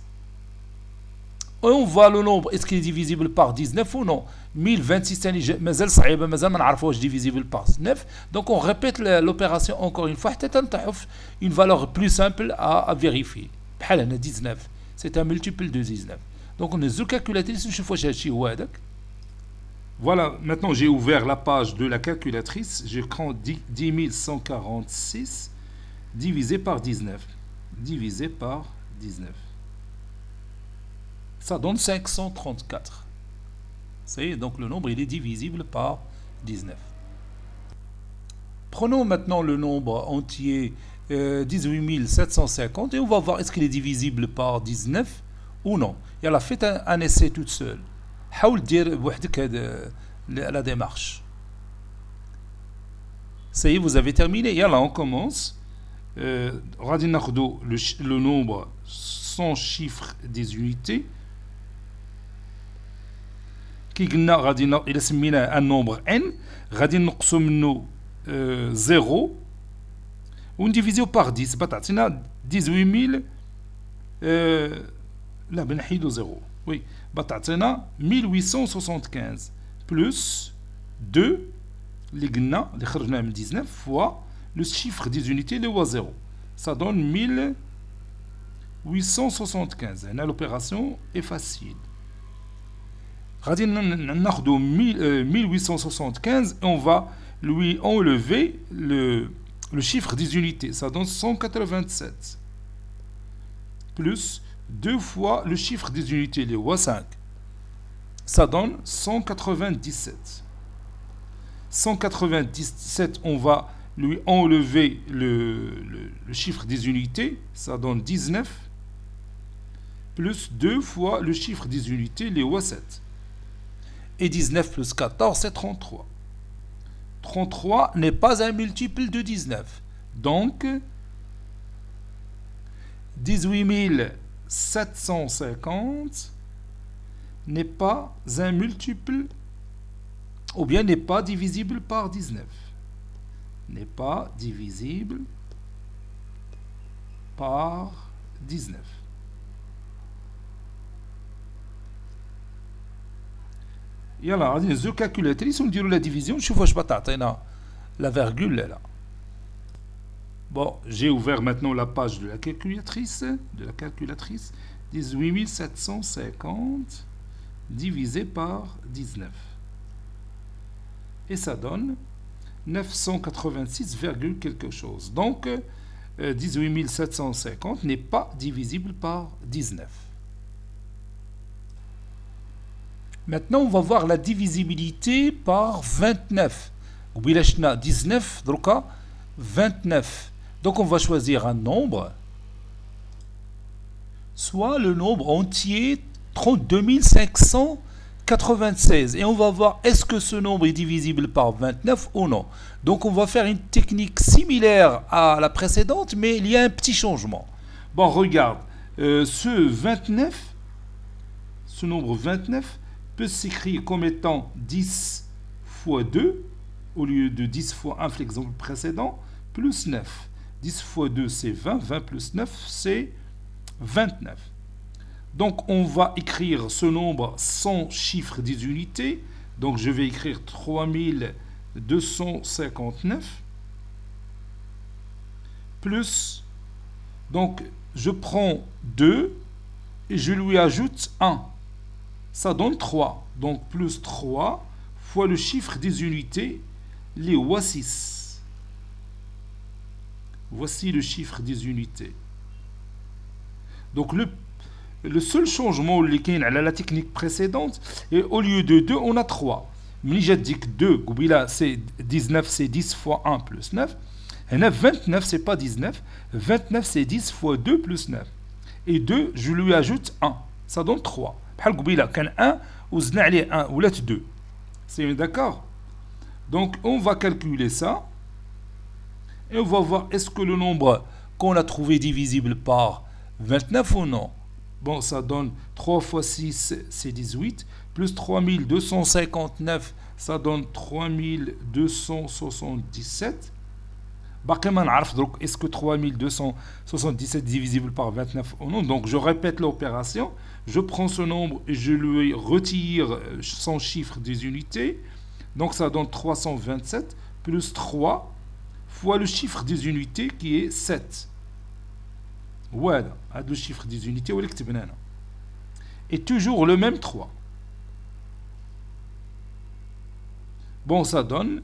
Speaker 1: On voit le nombre, est-ce qu'il est divisible par 19 ou non? 1026 مازال صعيبه مازال ما نعرفوش divisible par 9. Donc on répète l'opération encore une fois حتى تنتحوا une valeur plus simple à vérifier. بحال هنا 19 c'est un multiple de 19. Donc on a calculatrice نشوف واش هادشي هو هذاك. Voilà, maintenant j'ai ouvert la page de la calculatrice, je prends 10146 divisé par 19. Divisé par 19. Ça donne 534. Ça y est, donc le nombre il est divisible par 19. Prenons maintenant le nombre entier 18750 et on va voir est-ce qu'il est divisible par 19 ou non. Et elle a fait un essai toute seule. حاول دير بوحدك la démarche. Ça y est, vous avez terminé. Et là, on commence. غادي ناخذوا le nombre sans chiffre des unités. كي قلنا غادي إلا سميناه un nombre n غادي نقصوا منه 0 ونديفيزيو par 10 بتعطينا 18000 لا بنحيدو 0 وي بتعطينا 1875 plus 2 اللي قلنا اللي خرجناه من 19 fois le chiffre des unités اللي هو 0 ça donne 1875. هنا l'opération est facile. غادي ناخذوا 1875 et on va lui enlever le chiffre des unités, ça donne 187 plus 2 fois le chiffre des unités, les 5, ça donne 197. 197, on va lui enlever le chiffre des unités, ça donne 19 plus 2 fois le chiffre des unités, les 7. Et 19 plus 14, c'est 33. 33 n'est pas un multiple de 19. Donc, 18750 n'est pas un multiple, ou bien n'est pas divisible par 19. N'est pas divisible par 19. يلا غادي نهزو الكالكولاتريس ونديرو لا ديفيزيون نشوف واش بتعطينا la virgule là. Bon, j'ai ouvert maintenant la page de la calculatrice. 18750 divisé par 19. Et ça donne 986, quelque chose. Donc, 18750 n'est pas divisible par 19. Maintenant, on va voir la divisibilité par 29. 19, 29. Donc, on va choisir un nombre, soit le nombre entier 32 596. Et on va voir est-ce que ce nombre est divisible par 29 ou non. Donc, on va faire une technique similaire à la précédente, mais il y a un petit changement. Bon, regarde, ce nombre 29, peut s'écrire comme étant 10 fois 2, au lieu de 10 fois 1, l'exemple précédent, plus 9. 10 fois 2, c'est 20. 20 plus 9, c'est 29. Donc, on va écrire ce nombre sans chiffre des unités. Donc, je vais écrire 3259. Plus, donc, je prends 2 et je lui ajoute 1. Ça donne 3. Donc, plus 3 fois le chiffre des unités, les 6. Voici le chiffre des unités. Donc, le seul changement qui est à la technique précédente, et au lieu de 2, on a 3. Mais j'ai dit que 2, c'est 19, c'est 10 fois 1 plus 9. Et 29, c'est pas 19. 29, c'est 10 fois 2 plus 9. Et 2, je lui ajoute 1. Ça donne 3. بحال قبيله كان 1 وزدنا عليه 1 ولات 2. C'est d'accord? Donc on va calculer ça et on va voir est-ce que le nombre qu'on a trouvé divisible par 29 ou non? Bon, ça donne 3 fois 6, c'est 18, plus 3259, ça donne 3277. Est-ce que 3277 divisible par 29 ou non? Donc je répète l'opération, je prends ce nombre et je lui retire son chiffre des unités. Donc ça donne 327 plus 3 fois le chiffre des unités qui est 7. Voilà, le chiffre des unités, et toujours le même 3. Bon, ça donne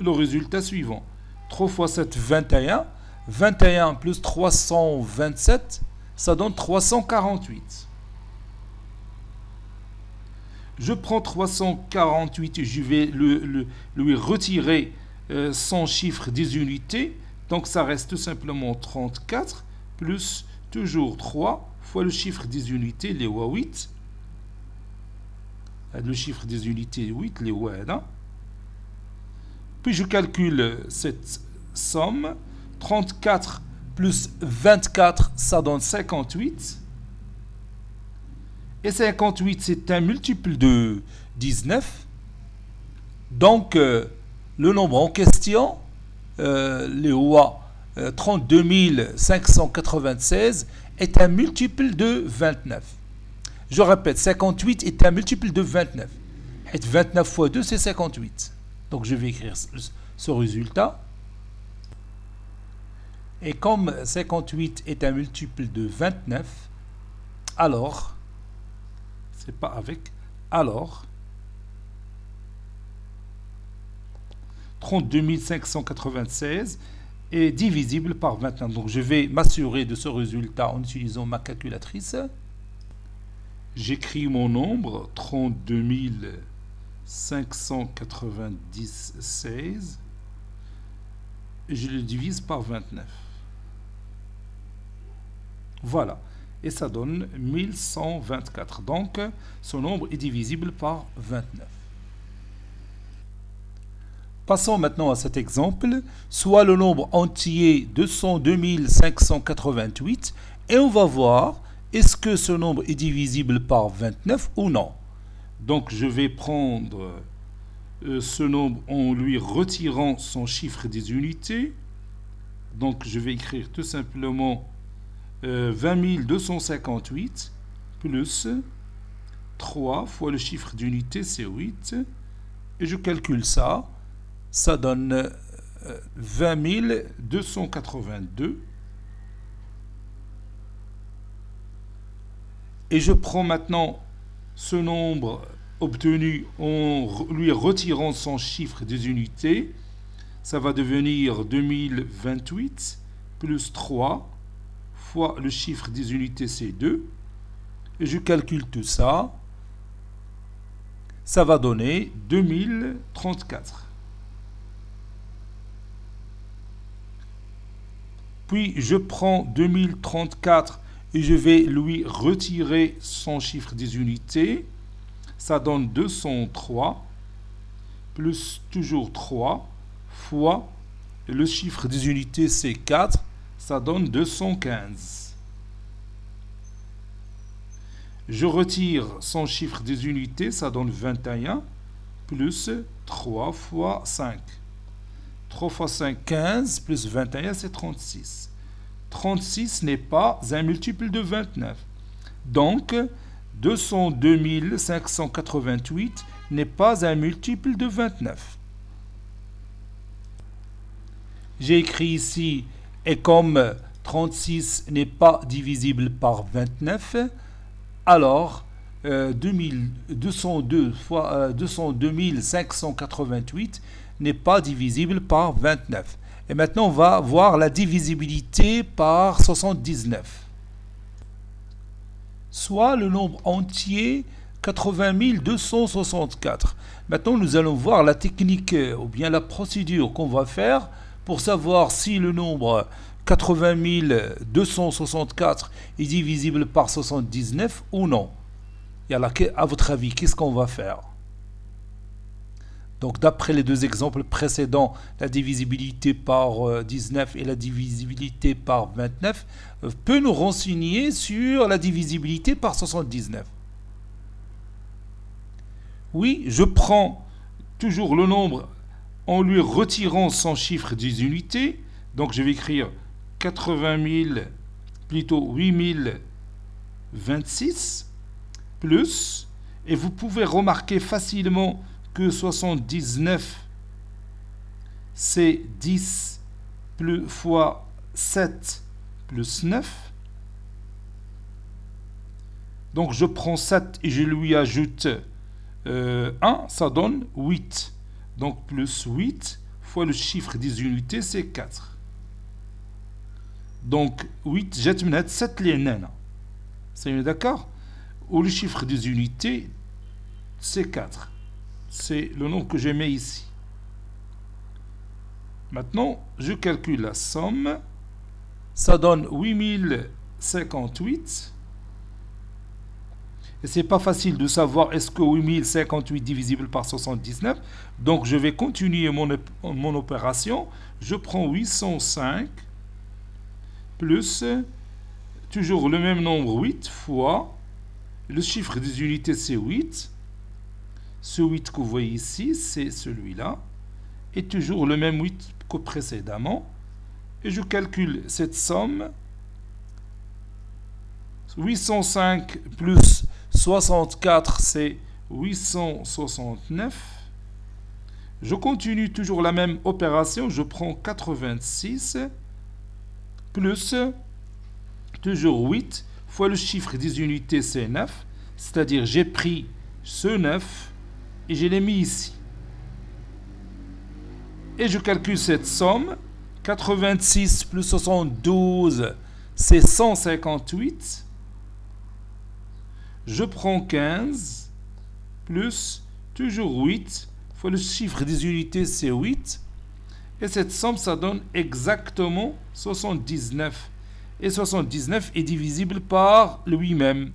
Speaker 1: le résultat suivant. 3 fois 7, 21. 21 plus 327, ça donne 348. Je prends 348 et je vais lui retirer son chiffre des unités. Donc ça reste tout simplement 34 plus toujours 3 fois le chiffre des unités, les 8. Le chiffre des unités 8, les 8. Puis je calcule cette somme. 34 plus 24, ça donne 58. Et 58, c'est un multiple de 19. Donc, le nombre en question, les 32 596, est un multiple de 29. Je répète, 58 est un multiple de 29. Et 29 fois 2, c'est 58. Donc, je vais écrire ce résultat. Et comme 58 est un multiple de 29, alors, c'est pas avec, alors, 32 596 est divisible par 29. Donc, je vais m'assurer de ce résultat en utilisant ma calculatrice. J'écris mon nombre, 32 596, et je le divise par 29. Voilà. Et ça donne 1124. Donc, ce nombre est divisible par 29. Passons maintenant à cet exemple. Soit le nombre entier 202 588. Et on va voir, est-ce que ce nombre est divisible par 29 ou non? Donc, je vais prendre ce nombre en lui retirant son chiffre des unités. Donc, je vais écrire tout simplement 20 258 plus 3 fois le chiffre d'unité, c'est 8. Et je calcule ça. Ça donne 20 282. Et je prends maintenant ce nombre obtenu en lui retirant son chiffre des unités. Ça va devenir 2028 plus 3 fois le chiffre des unités, c'est 2. Et je calcule tout ça. Ça va donner 2034. Puis je prends 2034 et je vais lui retirer son chiffre des unités. Ça donne 203 plus toujours 3 fois le chiffre des unités, c'est 4. Ça donne 215. Je retire son chiffre des unités, ça donne 21, plus 3 fois 5. 3 fois 5, 15, plus 21, c'est 36. 36 n'est pas un multiple de 29. Donc, 202 588 n'est pas un multiple de 29. J'ai écrit ici, et comme 36 n'est pas divisible par 29, alors 202 588 n'est pas divisible par 29. Et maintenant, on va voir la divisibilité par 79. Soit le nombre entier 80 264. Maintenant, nous allons voir la technique ou bien la procédure qu'on va faire pour savoir si le nombre 80 264 est divisible par 79 ou non. Et alors, à votre avis, qu'est-ce qu'on va faire? Donc d'après les deux exemples précédents, la divisibilité par 19 et la divisibilité par 29 peut nous renseigner sur la divisibilité par 79. Oui, je prends toujours le nombre en lui retirant son chiffre des unités. Donc je vais écrire 80 000, plutôt 8026 plus, et vous pouvez remarquer facilement que 79 c'est 10 plus fois 7 plus 9. Donc je prends 7 et je lui ajoute 1, ça donne 8. Donc plus 8 fois le chiffre des unités, c'est 4. Donc 8 جات من هاد 7 اللي عندنا هنا. C'est d'accord? Ou le chiffre des unités, c'est 4. C'est le nombre que je mets ici. Maintenant, je calcule la somme. Ça donne 8058. Et c'est pas facile de savoir est-ce que 8058 divisible par 79. Donc je vais continuer mon opération. Je prends 805 plus toujours le même nombre 8 fois le chiffre des unités c'est 8. Ce 8 que vous voyez ici, c'est celui-là. Et toujours le même 8 que précédemment. Et je calcule cette somme. 805 plus 64, c'est 869. Je continue toujours la même opération. Je prends 86 plus toujours 8 fois le chiffre des unités, c'est 9. C'est-à-dire, j'ai pris ce 9 et je l'ai mis ici. Et je calcule cette somme. 86 plus 72, c'est 158. Je prends 15 plus toujours 8 fois le chiffre des unités, c'est 8. Et cette somme, ça donne exactement 79. Et 79 est divisible par le 8 même.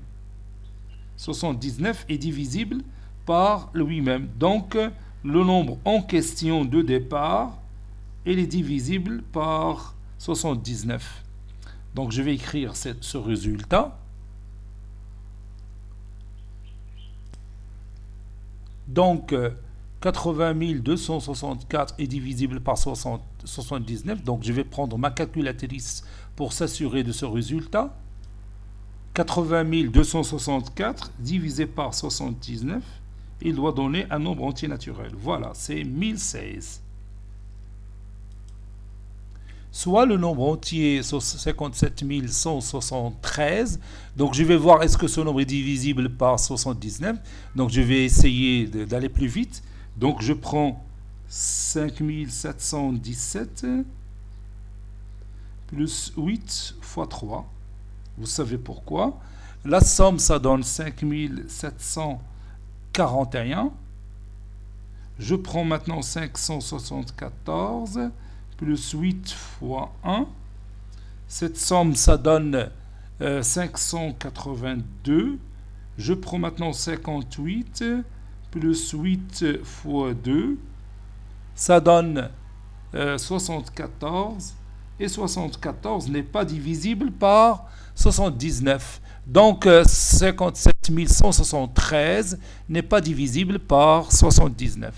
Speaker 1: 79 est divisible par le 8 même. Donc, le nombre en question de départ, il est divisible par 79. Donc, je vais écrire ce résultat. Donc, 80 264 est divisible par 79. Donc, je vais prendre ma calculatrice pour s'assurer de ce résultat. 80 264 divisé par 79, il doit donner un nombre entier naturel. Voilà, c'est 1016. Soit le nombre entier 57 173. Donc je vais voir est-ce que ce nombre est divisible par 79. Donc je vais essayer d'aller plus vite. Donc je prends 5717 plus 8 fois 3. Vous savez pourquoi. La somme, ça donne 5741. Je prends maintenant 574 plus 8 fois 1. Cette somme, ça donne 582. Je prends maintenant 58 plus 8 fois 2. Ça donne 74. Et 74 n'est pas divisible par 79. Donc 57 173 n'est pas divisible par 79.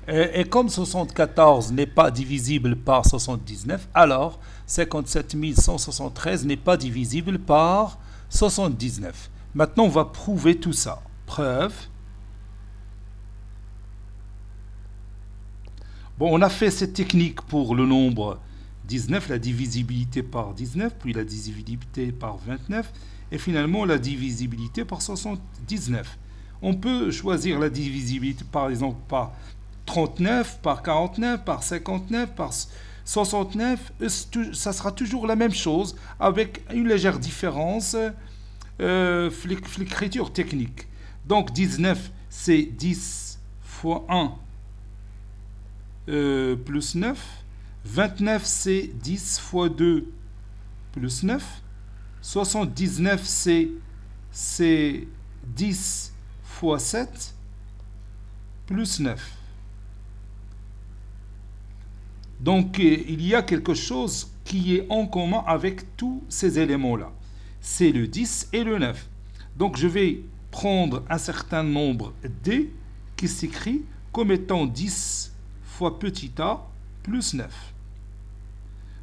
Speaker 1: Et comme 74 n'est pas divisible par 79, alors 57 173 n'est pas divisible par 79. Maintenant, on va prouver tout ça. Preuve. Bon, on a fait cette technique pour le nombre 19, la divisibilité par 19, puis la divisibilité par 29, et finalement la divisibilité par 79. On peut choisir la divisibilité par exemple par 39, par 49, par 59, par 69. Ça sera toujours la même chose, avec une légère différence l'écriture technique. Donc 19, c'est 10 fois 1 plus 9. 29, c'est 10 fois 2 plus 9. 79, c'est 10 fois 7. plus 9. Donc, il y a quelque chose qui est en commun avec tous ces éléments-là. C'est le 10 et le 9. Donc, je vais prendre un certain nombre D qui s'écrit comme étant 10 fois petit a plus 9.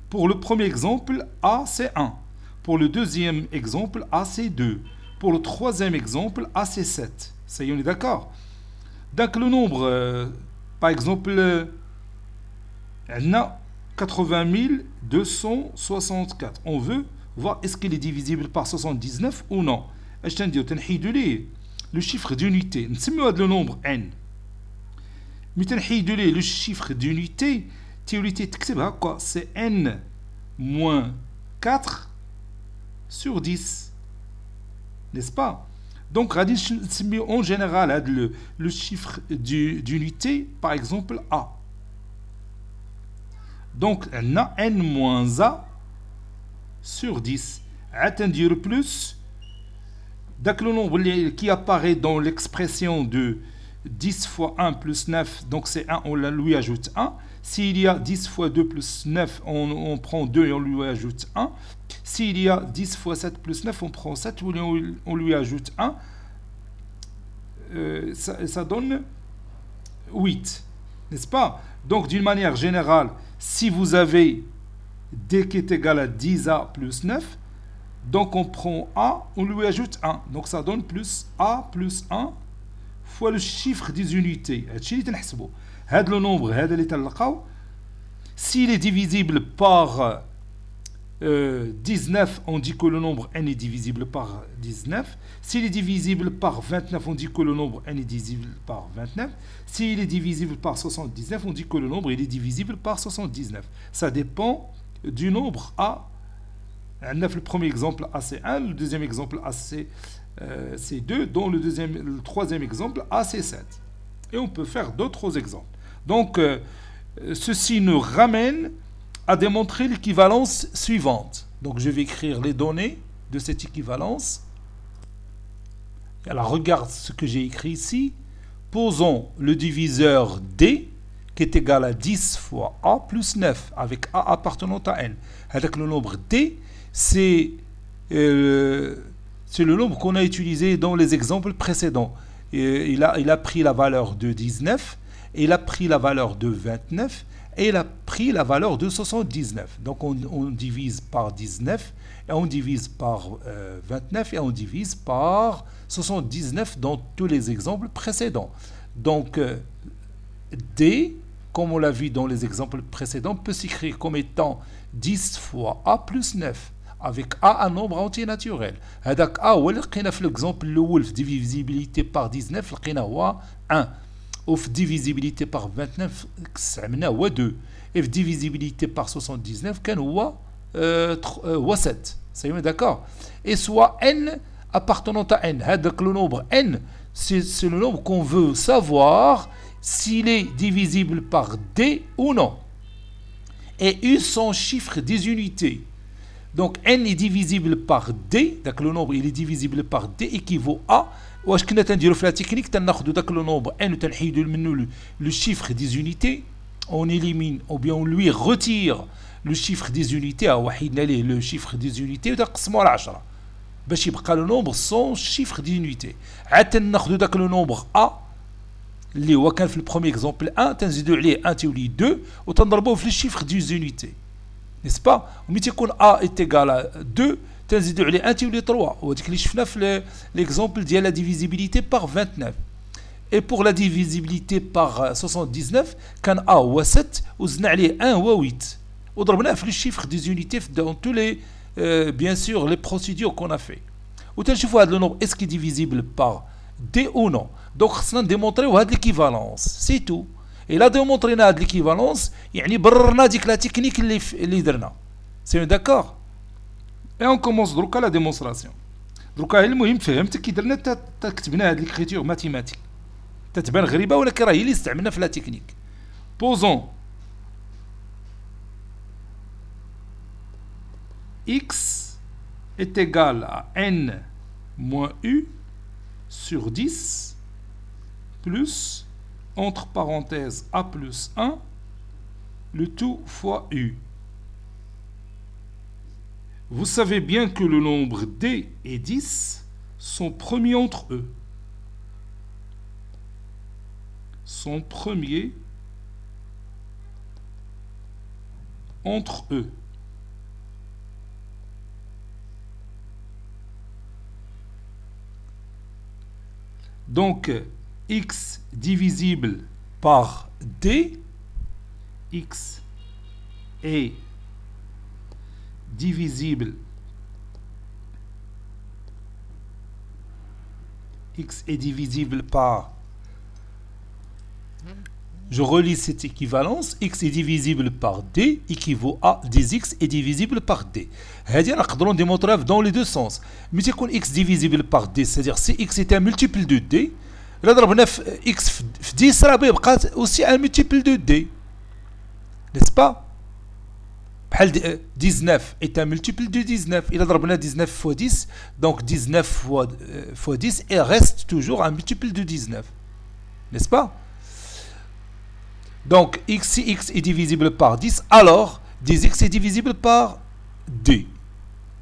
Speaker 1: Pour le premier exemple, A c'est 1. Pour le deuxième exemple, A c'est 2. Pour le troisième exemple, A c'est 7. Ça y est, on est d'accord? Donc le nombre, par exemple, on a 80 264. On veut voir est-ce qu'il est divisible par 79 ou non. Le chiffre d'unité. Nous le nombre n. Mais le chiffre d'unité, c'est n moins 4 sur 10. N'est-ce pas? Donc, en général, le chiffre d'unité, par exemple, A. Donc, on a n moins A sur 10. Attendir plus. Donc, le nombre qui apparaît dans l'expression de 10 fois 1 plus 9, donc c'est 1, on lui ajoute 1. S'il y a 10 fois 2 plus 9, on prend 2 et on lui ajoute 1. S'il y a 10 fois 7 plus 9, on prend 7 et on lui ajoute 1. Ça donne 8, n'est-ce pas? Donc, d'une manière générale, si vous avez D qui est égal à 10A plus 9, donc on prend A, on lui ajoute 1. Donc, ça donne plus A plus 1 fois le chiffre des unités. Le nombre, s'il est divisible par 19, on dit que le nombre n est divisible par 19. S'il est divisible par 29, on dit que le nombre n est divisible par 29. S'il est divisible par 79, on dit que le nombre il est divisible par 79. Ça dépend du nombre A. Le premier exemple A c'est 1, le deuxième exemple A c'est 2, dont le troisième exemple A c'est 7. Et on peut faire d'autres exemples. Donc, ceci nous ramène à démontrer l'équivalence suivante. Donc, je vais écrire les données de cette équivalence. Alors, regarde ce que j'ai écrit ici. Posons le diviseur D qui est égal à 10 fois A plus 9 avec A appartenant à N. Avec le nombre D, c'est le nombre qu'on a utilisé dans les exemples précédents. Il a pris la valeur de 19, il a pris la valeur de 29 et il a pris la valeur de 79. Donc on divise par 19 et on divise par 29 et on divise par 79 dans tous les exemples précédents. Donc D, comme on l'a vu dans les exemples précédents, peut s'écrire comme étant 10 fois A plus 9. Avec A un nombre entier naturel. هذاك A هو اللي لقينا في l'exemple الأول في divisibilité par 19 لقينا هو 1. وفي divisibilité par 29 استعملنا هو 2. Et في divisibilité par 79 كان هو 7. C'est d'accord. Et soit n appartenant à n. هذاك le nombre n, c'est le nombre qu'on veut savoir s'il est divisible par d ou non. Et U son chiffre des unités. Donc n est divisible par d, donc le nombre il est divisible par d équivaut à واش كنا تنديرو في لا تكنيك تناخذوا داك لو نومبر n وتنحيدوا منه le chiffre des unités, on élimine ou bien on lui retire le chiffre des unités وحيدنا ليه le chiffre des unités وتنقسموا على 10 باش يبقى le nombre sans chiffre des unités. عاد تناخذوا داك le nombre a اللي هو كان في البروميير اكزومبل 1 تنزيدوا عليه 1 تولي 2 وتنضربوه في le chiffre des unités. N'est-ce pas? وملي تيكون A est égal à 2 تنزيدوا عليه 1 تولي 3 وهذيك اللي شفنا في l'exemple ديال la divisibilité par 29. Et pour la divisibilité par 79 كان A هو 7 وزدنا عليه 1 هو 8 وضربناه في le chiffre des unités dans tous les bien sûr les procédures qu'on a fait. وتنشوفوا هذا le nombre est-ce qu'il est divisible par D ou non. Donc خصنا نديمونطريو هذه l'équivalence. C'est tout. Et là, démontrنا هاد l'équivalence, يعني بررنا ديك لا تكنيك اللي درنا. C'est d'accord? Et on commence دروكا la démonstration. دروكا المهم فهمت كي درنا كتبنا هاد l'écriture mathématique. تتبان غريبة ولكن راه هي اللي استعملنا في لا تكنيك. Posons x est égal à n moins u sur 10 plus entre parenthèses a plus 1, le tout fois u. Vous savez bien que le nombre d et 10 sont premiers entre eux. Sont premiers entre eux. Donc, x divisible par d, x est divisible par, je relis cette équivalence, x est divisible par d équivaut à dx est divisible par d. هذه نقدروا démontrer dans les deux sens. Mais يكون x divisible par d, c'est-à-dire si x est un multiple de d, إلا ضربنا في x في 10 راه يبقى aussi un multiple de d. N'est-ce pas? 19 est un multiple de 19. Il a ضربنا 19 fois 10, donc 19 fois 10 et reste toujours un multiple de 19. N'est-ce pas? Donc, si x est divisible par 10, alors 10x est divisible par d.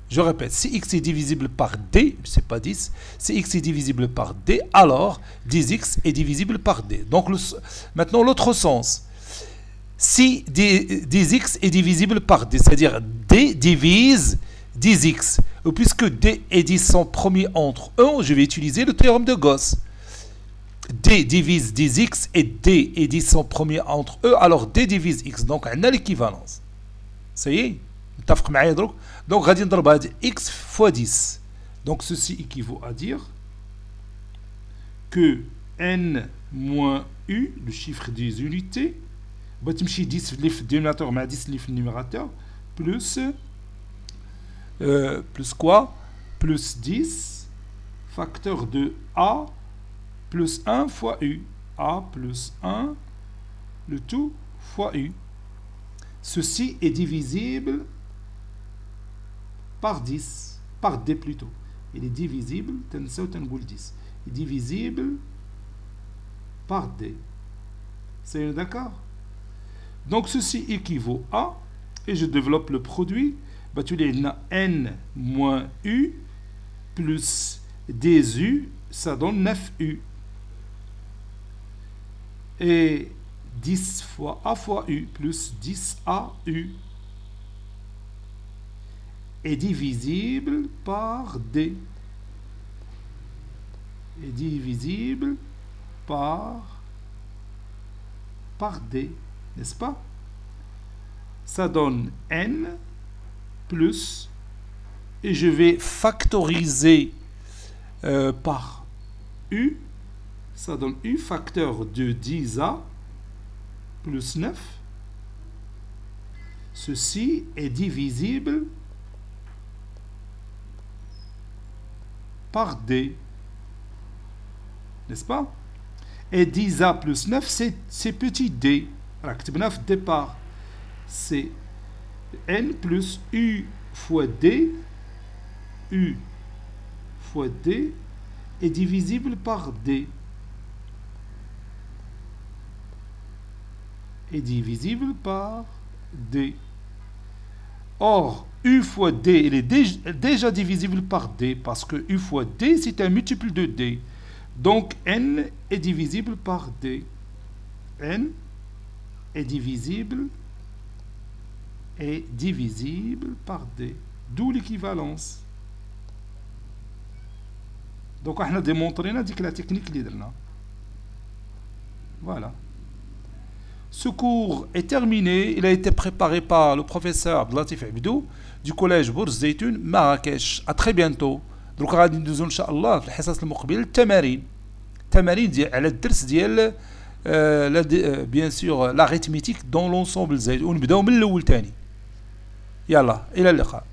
Speaker 1: Je répète, si x est divisible par d, c'est pas 10, si x est divisible par d, alors 10x est divisible par d. Donc, maintenant, l'autre sens. Si dx est divisible par d, c'est-à-dire d divise 10x, puisque d et 10 sont premiers entre eux, je vais utiliser le théorème de Gauss. D divise 10x et d et 10 sont premiers entre eux, alors d divise x. Donc, on a l'équivalence. Ça y est, donc, غادي نضرب هذه x fois 10. Donc, ceci équivaut à dire que n moins u, le chiffre des unités, بتمشي 10 اللي في الدينوميناتور مع 10 اللي في النيميراتور plus quoi? Plus 10 facteur de a plus 1 fois u. A plus 1 le tout fois u. Ceci est divisible par 10, par d plutôt. Il est divisible, 10, est divisible par d. C'est d'accord? Donc ceci équivaut à, et je développe le produit, tu as n moins u plus du, ça donne 9u. Et 10 fois a fois u plus 10au est divisible par d. Est divisible par d. N'est-ce pas? Ça donne n plus, et je vais factoriser par u, ça donne u facteur de 10a plus 9. Ceci est divisible par d. N'est-ce pas? Et 10a plus 9, c'est petit d. كتبنا في الديبار c'est n plus u fois d est divisible par d or u fois d il est déjà divisible par d parce que u fois d c'est un multiple de d, donc n est divisible par d. N est divisible par d, d'où l'équivalence. Donc on a démontré la technique اللي درنا. Voilà. Ce cours est terminé. Il a été préparé par le professeur Abdelatif Abidou du collège Bourz Zeytoun Marrakech. À très bientôt. Donc غادي ندوزو ان شاء الله في الحصص المقبل التمارين ديال على الدرس ديال bien sûr l'arithmétique dans l'ensemble زائد ونبداو من الاول ثاني. يلا الى اللقاء.